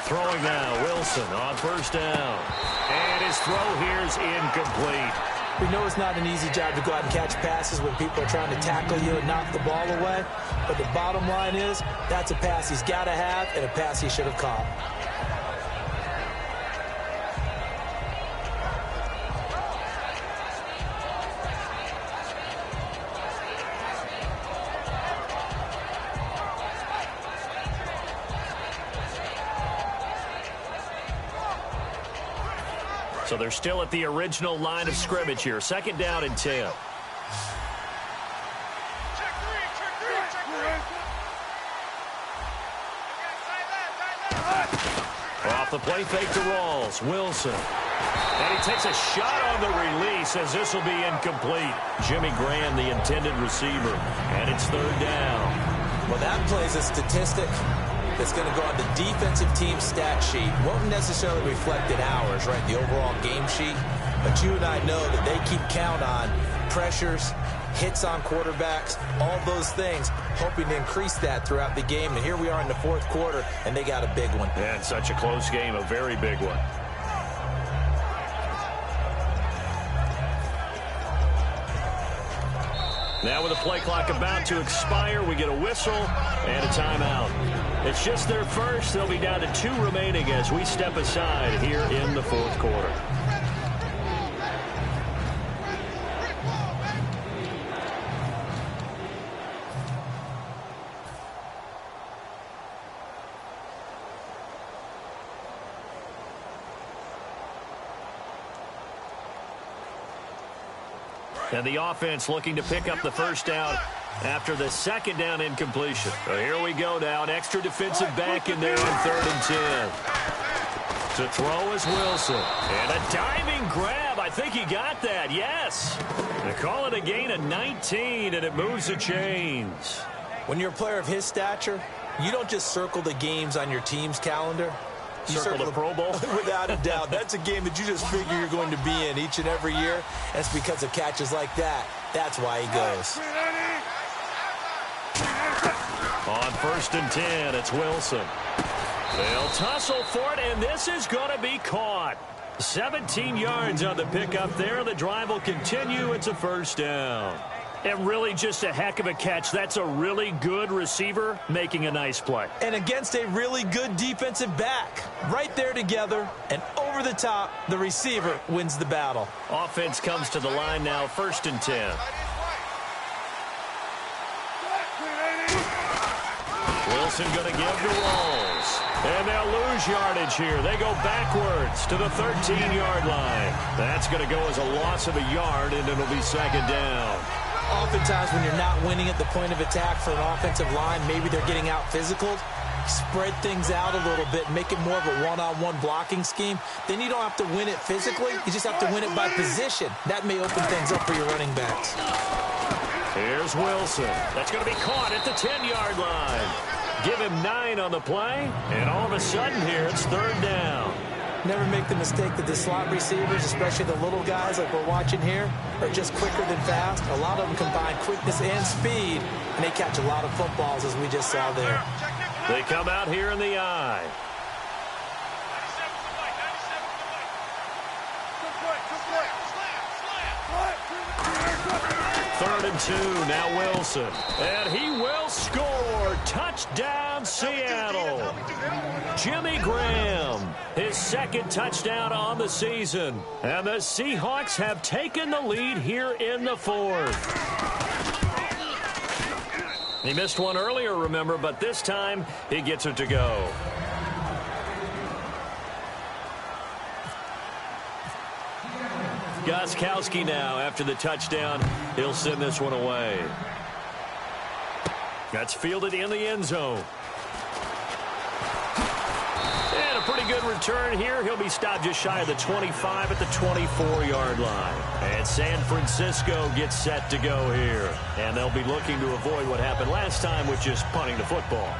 Throwing now, Wilson on first down. And his throw here is incomplete. We know it's not an easy job to go out and catch passes when people are trying to tackle you and knock the ball away. But the bottom line is, that's a pass he's got to have and a pass he should have caught. So they're still at the original line of scrimmage here. 2nd down and 10. Off the play fake to Rawls. Wilson. And he takes a shot on the release as this will be incomplete. Jimmy Graham, the intended receiver. And it's 3rd down. Well, that plays a statistic that's going to go on the defensive team stat sheet. Won't necessarily reflect in ours, right, the overall game sheet. But you and I know that they keep count on pressures, hits on quarterbacks, all those things, hoping to increase that throughout the game. And here we are in the fourth quarter, and they got a big one. And such a close game, a very big one. Now with the play clock about to expire, we get a whistle and a timeout. It's just their first. They'll be down to 2 remaining as we step aside here in the fourth quarter. And the offense looking to pick up the first down after the second down incompletion. So here we go now. An extra defensive back in there on 3rd and 10. To throw is Wilson. And a diving grab. I think he got that. Yes. They call it a gain of 19, and it moves the chains. When you're a player of his stature, you don't just circle the games on your team's calendar. You circle the Pro Bowl? Without a doubt. That's a game that you just figure you're going to be in each and every year. And it's because of catches like that. That's why he goes. On 1st and 10, it's Wilson. They'll tussle for it, and this is going to be caught. 17 yards on the pickup there. The drive will continue. It's a first down. And really just a heck of a catch. That's a really good receiver making a nice play. And against a really good defensive back. Right there together and over the top, the receiver wins the battle. Offense comes to the line now, 1st and 10. Wilson going to give to Rolls. And they'll lose yardage here. They go backwards to the 13-yard line. That's going to go as a loss of a yard, and it'll be 2nd down. Oftentimes when you're not winning at the point of attack for an offensive line, maybe they're getting out physical, spread things out a little bit, make it more of a one-on-one blocking scheme. Then you don't have to win it physically. You just have to win it by position. That may open things up for your running backs. Here's Wilson. That's going to be caught at the 10-yard line. Give him 9 on the play, and all of a sudden here it's 3rd down. Never make the mistake that the slot receivers, especially the little guys like we're watching here, are just quicker than fast. A lot of them combine quickness and speed, and they catch a lot of footballs, as we just saw there. They come out here in the eye. Third and 2, now Wilson. And he will score. Touchdown, Seattle. Jimmy Graham, his 2nd touchdown on the season. And the Seahawks have taken the lead here in the 4th. He missed one earlier, remember, but this time he gets it to go. Gostkowski now after the touchdown. He'll send this one away. That's fielded in the end zone. And a pretty good return here. He'll be stopped just shy of the 25 at the 24-yard line. And San Francisco gets set to go here. And they'll be looking to avoid what happened last time, which is punting the football.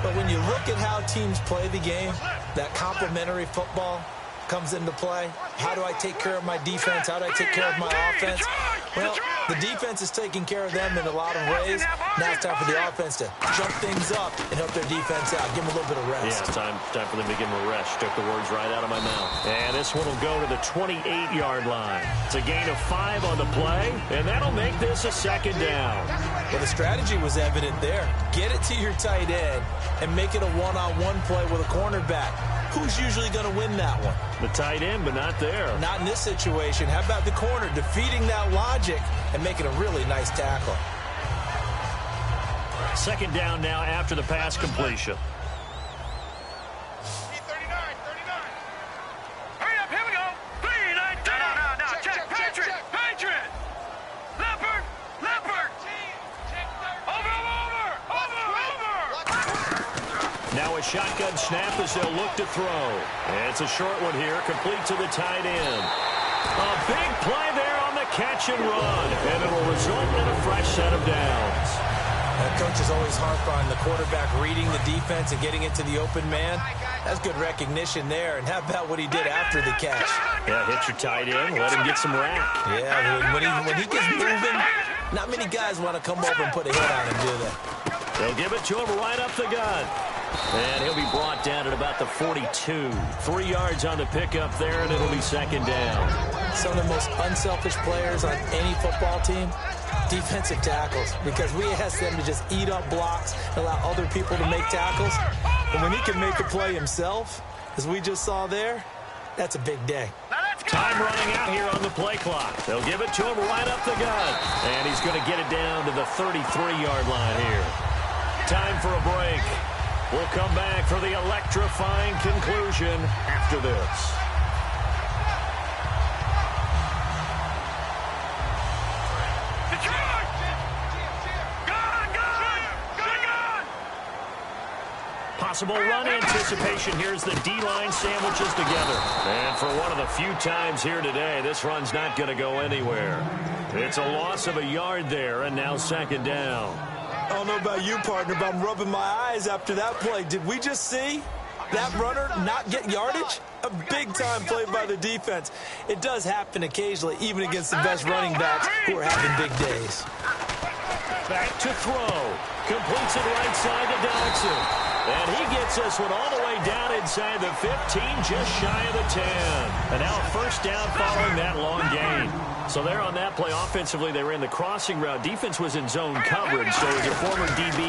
But when you look at how teams play the game, that complementary football comes into play. How do I take care of my defense? How do I take care of my offense? Well, the defense is taking care of them in a lot of ways. Now it's time for the offense to jump things up and help their defense out. Give them a little bit of rest. Yeah, time for them to give them a rest. Took the words right out of my mouth. And this one will go to the 28-yard line. It's a gain of 5 on the play, and that'll make this a 2nd down. Well, the strategy was evident there. Get it to your tight end and make it a one-on-one play with a cornerback. Who's usually going to win that one? The tight end, but not there. Not in this situation. How about the corner defeating that logic and making a really nice tackle? 2nd down now after the pass completion. Hurry up, here we go. 3-19. No. Check. Patriot. Leopard. Over. Now a shotgun snap as they'll look to throw. And it's a short one here, complete to the tight end. A big play there on the catch and run, and it'll result in a fresh set of downs. That coach is always harp on the quarterback reading the defense and getting it to the open man. That's good recognition there. And how about what he did after the catch? Yeah, hit your tight end, let him get some rack. Yeah, when he gets moving, Not many guys want to come over and put a hit on him, do they? They'll give it to him right up the gut. And he'll be brought down at about the 42. 3 yards on the pickup there, and it'll be second down. Some of the most unselfish players on any football team, defensive tackles, because we ask them to just eat up blocks and allow other people to make tackles. And when he can make a play himself, as we just saw there, that's a big day. Time running out here on the play clock. They'll give it to him right up the gut. And he's going to get it down to the 33-yard line here. Time for a break. We'll come back for the electrifying conclusion after this. Possible run anticipation. Here's the D-line sandwiches together. And for one of the few times here today, this run's not going to go anywhere. It's a loss of a yard there, and now second down. I don't know about you, partner, but I'm rubbing my eyes after that play. Did we just see that runner not get yardage? A big-time play by the defense. It does happen occasionally, even against the best running backs who are having big days. Back to throw. Completes it right side to Dodson. And he gets this one all the way down inside the 15, just shy of the 10. And now a first down following that long gain. So there on that play, offensively, they ran the crossing route. Defense was in zone coverage. So as a former DB,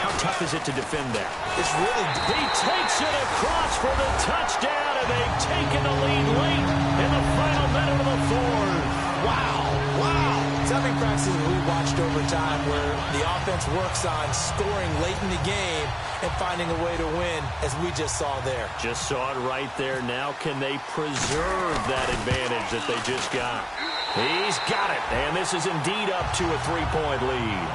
how tough is it to defend that? It's really... He takes it across for the touchdown, and they've taken the lead late in the final minute of the fourth. Wow. Something practices we watched over time where the offense works on scoring late in the game and finding a way to win, as we just saw there. Just saw it right there. Now can they preserve that advantage that they just got? He's got it, and this is indeed up to a 3-point lead.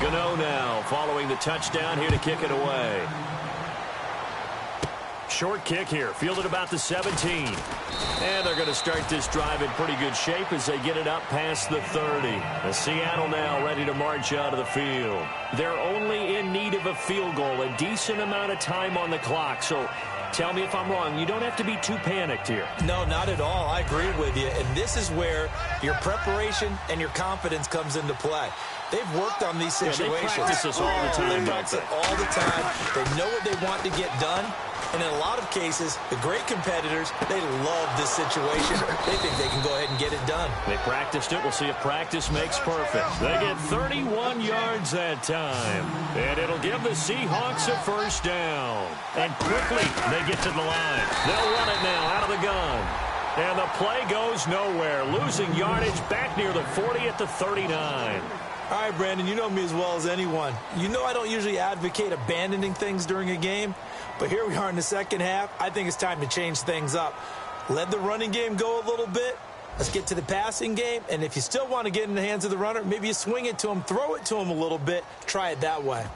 Gano now following the touchdown here to kick it away. Short kick here, fielded about the 17. And they're going to start this drive in pretty good shape as they get it up past the 30. The Seattle now ready to march out of the field. They're only in need of a field goal, a decent amount of time on the clock. So tell me if I'm wrong. You don't have to be too panicked here. No, not at all. I agree with you. And this is where your preparation and your confidence comes into play. They've worked on these situations. They practice this all the time. They practice it all the time. They know what they want to get done. And in a lot of cases, the great competitors, they love this situation. They think they can go ahead and get it done. They practiced it. We'll see if practice makes perfect. They get 31 yards that time. And it'll give the Seahawks a first down. And quickly, they get to the line. They'll run it now out of the gun. And the play goes nowhere. Losing yardage back near the 40 at the 39. All right, Brandon, you know me as well as anyone. You know I don't usually advocate abandoning things during a game, but here we are in the second half. I think it's time to change things up. Let the running game go a little bit. Let's get to the passing game, and if you still want to get in the hands of the runner, maybe you swing it to him, throw it to him a little bit, try it that way.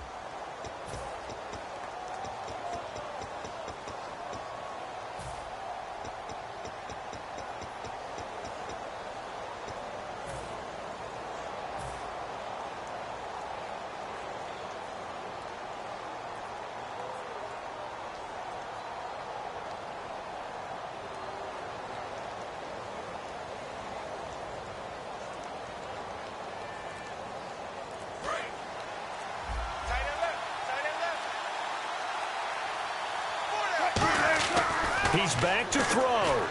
He's back to throw.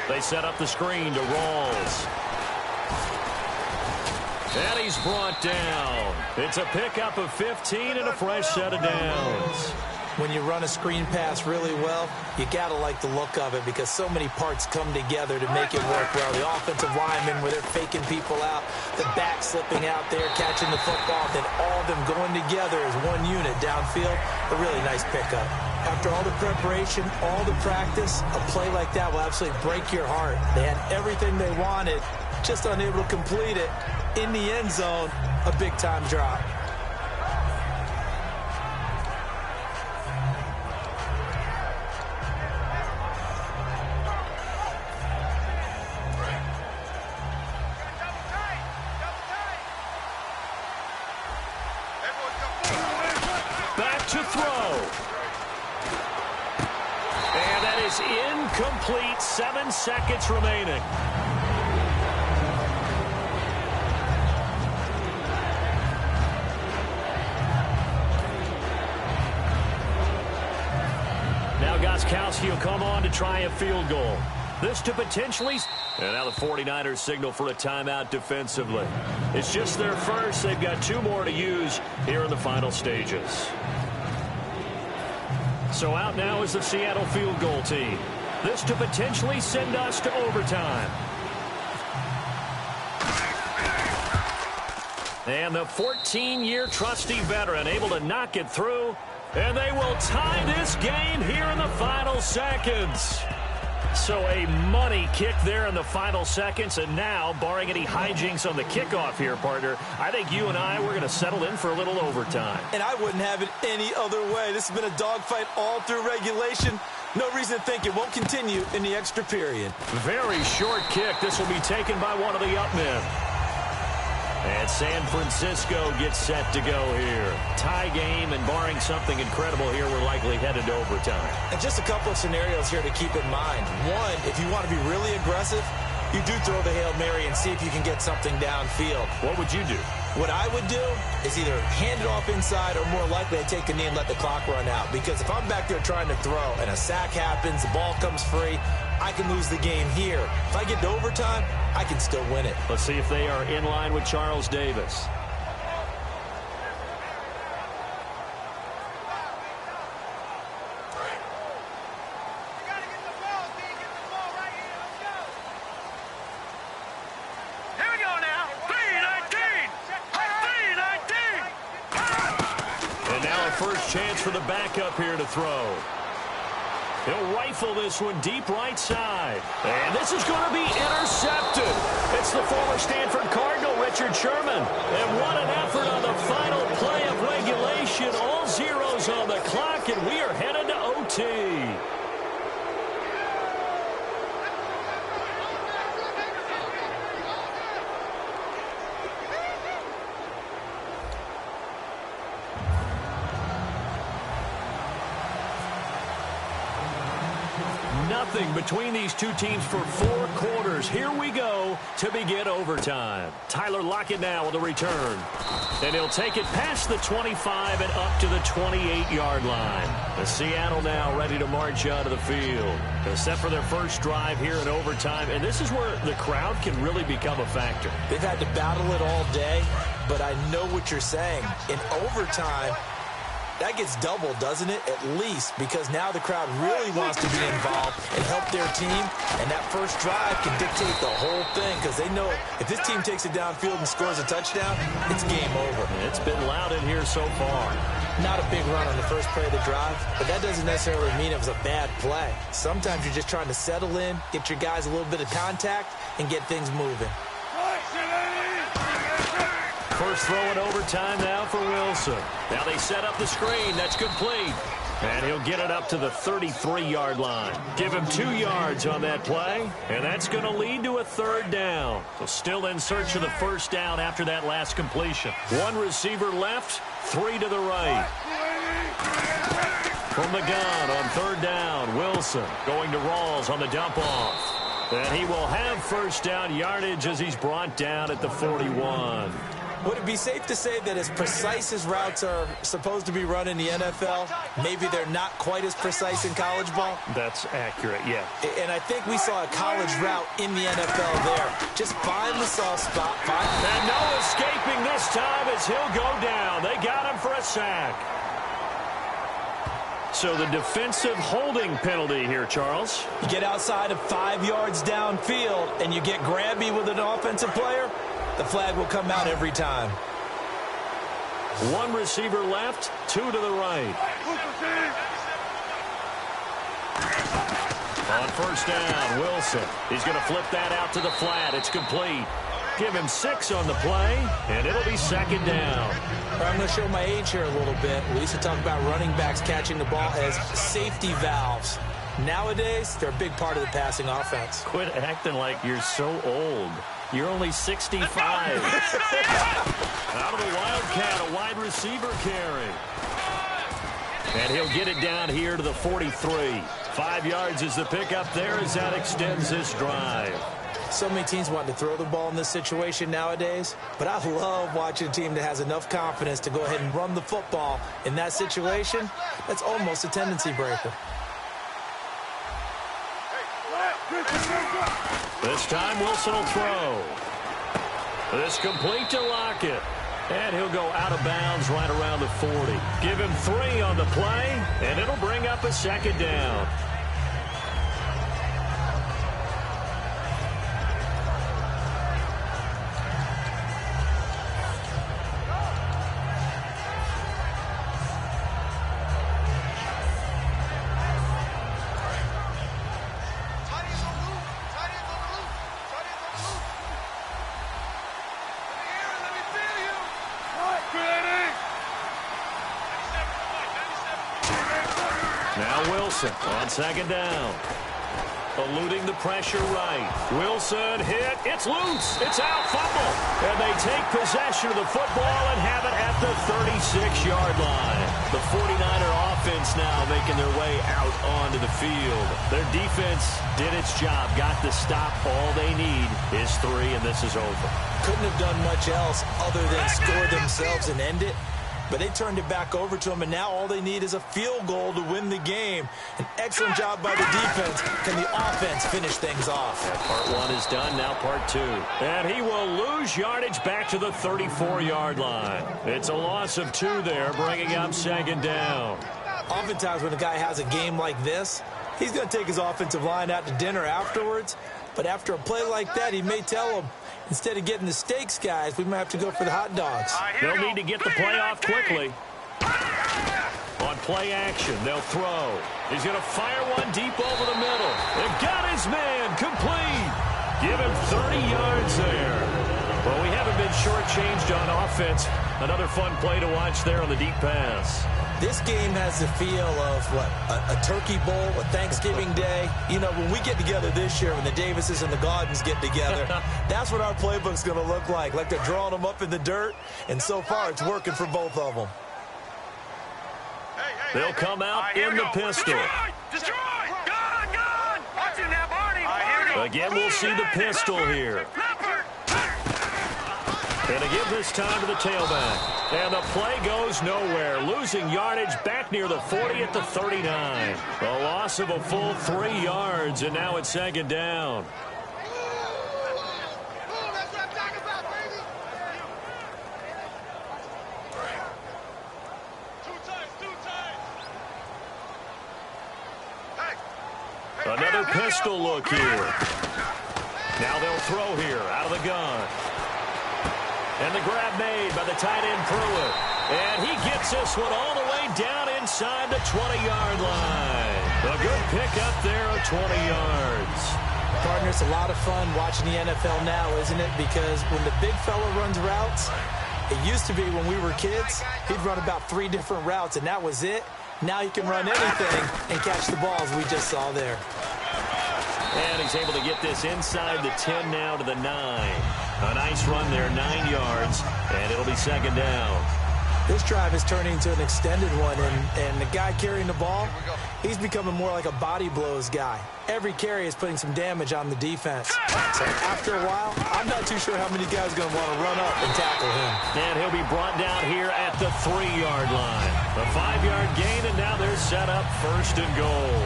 They set up the screen to Rawls. And he's brought down. It's a pickup of 15 and a fresh set of downs. When you run a screen pass really well, you got to like the look of it because so many parts come together to make it work well. The offensive linemen where they're faking people out, the back slipping out there, catching the football, then all of them going together as one unit downfield. A really nice pickup. After all the preparation, all the practice, a play like that will absolutely break your heart. They had everything they wanted, just unable to complete it. In the end zone, a big-time drop. Back to throw. And that is incomplete. 7 seconds remaining. Now Gostkowski will come on to try a field goal. This to potentially... And now the 49ers signal for a timeout defensively. It's just their first. They've got 2 more to use here in the final stages. So out now is the Seattle field goal team. This to potentially send us to overtime. And the 14-year trusty veteran able to knock it through. And they will tie this game here in the final seconds. So a money kick there in the final seconds. And now, barring any hijinks on the kickoff here, partner, I think you and I, we're going to settle in for a little overtime. And I wouldn't have it any other way. This has been a dogfight all through regulation. No reason to think it won't continue in the extra period. Very short kick. This will be taken by one of the up men. And San Francisco gets set to go here. Tie game, and barring something incredible here, we're likely headed to overtime. And just a couple of scenarios here to keep in mind. One, if you want to be really aggressive, you do throw the Hail Mary and see if you can get something downfield. What would you do? What I would do is either hand it off inside or more likely I take a knee and let the clock run out. Because if I'm back there trying to throw and a sack happens, the ball comes free, I can lose the game here. If I get to overtime, I can still win it. Let's see if they are in line with Charles Davis. First chance for the backup here to throw. He'll rifle this one deep right side. And this is going to be intercepted. It's the former Stanford Cardinal, Richard Sherman. And what an effort on the final play of regulation. All zeros on the clock, and we are headed to OT. Nothing between these two teams for 4 quarters. Here we go to begin overtime. Tyler Lockett now with the return. And he'll take it past the 25 and up to the 28-yard line. The Seattle now ready to march out of the field. They're set for their first drive here in overtime. And this is where the crowd can really become a factor. They've had to battle it all day, but I know what you're saying. In overtime, that gets doubled, doesn't it? At least, because now the crowd really wants to be involved and help their team. And that first drive can dictate the whole thing because they know if this team takes it downfield and scores a touchdown, it's game over. It's been loud in here so far. Not a big run on the first play of the drive, but that doesn't necessarily mean it was a bad play. Sometimes you're just trying to settle in, get your guys a little bit of contact, and get things moving. First throw in overtime now for Wilson. Now they set up the screen. That's complete. And he'll get it up to the 33-yard line. Give him 2 yards on that play. And that's going to lead to a 3rd down. So still in search of the first down after that last completion. 1 receiver left, 3 to the right. From the gun on 3rd down, Wilson going to Rawls on the dump off. And he will have first down yardage as he's brought down at the 41. Would it be safe to say that as precise as routes are supposed to be run in the NFL, maybe they're not quite as precise in college ball? That's accurate, yeah. And I think we saw a college route in the NFL there. Just find the soft spot. And no escaping this time as he'll go down. They got him for a sack. So the defensive holding penalty here, Charles. You get outside of 5 yards downfield and you get grabby with an offensive player, the flag will come out every time. 1 receiver left, 2 to the right. On first down, Wilson. He's going to flip that out to the flat. It's complete. Give him 6 on the play, and it'll be 2nd down. I'm going to show my age here a little bit. We used to talk about running backs catching the ball as safety valves. Nowadays, they're a big part of the passing offense. Quit acting like you're so old. You're only 65. Out of the Wildcat, a wide receiver carry. And he'll get it down here to the 43. 5 yards is the pickup there as that extends this drive. So many teams want to throw the ball in this situation nowadays, but I love watching a team that has enough confidence to go ahead and run the football in that situation. That's almost a tendency breaker. This time Wilson will throw. This complete to Lockett. And he'll go out of bounds right around the 40. Give him 3 on the play, and it'll bring up a second down. On second down. Eluding the pressure right. Wilson hit. It's loose. It's out. Fumble. And they take possession of the football and have it at the 36-yard line. The 49er offense now making their way out onto the field. Their defense did its job. Got the stop. All they need is 3, and this is over. Couldn't have done much else other than score themselves and end it. But they turned it back over to him, and now all they need is a field goal to win the game. An excellent job by the defense. Can the offense finish things off? Yeah, part 1 is done, now part 2. And he will lose yardage back to the 34-yard line. It's a loss of 2 there, bringing up second down. Oftentimes when a guy has a game like this, he's going to take his offensive line out to dinner afterwards. But after a play like that, he may tell them, instead of getting the steaks, guys, we might have to go for the hot dogs. They'll need to get the play off quickly. On play action, they'll throw. He's going to fire one deep over the middle. They've got his man complete. Give him 30 yards there. Well, we haven't been shortchanged on offense. Another fun play to watch there on the deep pass. This game has the feel of, what, a turkey bowl, a Thanksgiving day. You know, when we get together this year, when the Davises and the Gaudens get together, that's what our playbook's going to look like. Like they're drawing them up in the dirt, and so far it's working for both of them. They'll come out in the pistol. Destroy! Gone! Watch it now, Barney! Again, we'll see the pistol here. And to give this time to the tailback. And the play goes nowhere. Losing yardage back near the 40 at the 39. A loss of a full 3 yards, and now it's second down. Another pistol look here. Now they'll throw here out of the gun. And the grab made by the tight end Pruitt. And he gets this one all the way down inside the 20-yard line. A good pickup there of 20 yards. Partner, it's a lot of fun watching the NFL now, isn't it? Because when the big fella runs routes, it used to be when we were kids, he'd run about 3 different routes, and that was it. Now he can run anything and catch the balls we just saw there. And he's able to get this inside the 10 now to the 9. A nice run there, 9 yards, and it'll be second down. This drive is turning into an extended one, and the guy carrying the ball, he's becoming more like a body blows guy. Every carry is putting some damage on the defense. So after a while, I'm not too sure how many guys are going to want to run up and tackle him. And he'll be brought down here at the 3-yard line. A 5-yard gain, and now they're set up first and goal.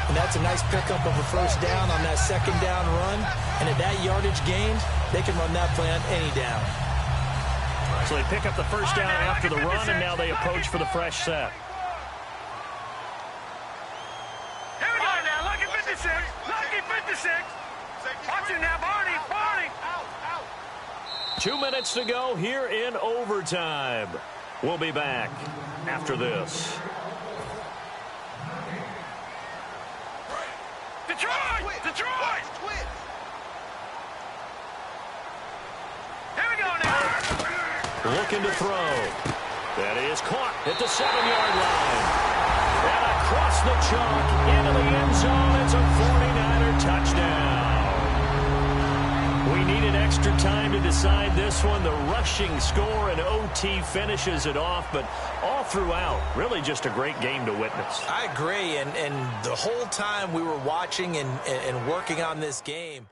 And that's a nice pickup of a first down on that second down run. And at that yardage gained, they can run that play on any down. So they pick up the first down after the run, and now they approach for the fresh set. Here we go now. Lucky 56. Lucky 56. Watch it now, Barney. 2 minutes to go here in overtime. We'll be back after this. Detroit! Here we go now. Looking to throw. That is caught at the 7-yard line. And across the chalk into the end zone. It's a 49er touchdown. We needed extra time to decide this one. The rushing score and OT finishes it off, but all throughout, really just a great game to witness. I agree, and the whole time we were watching and working on this game,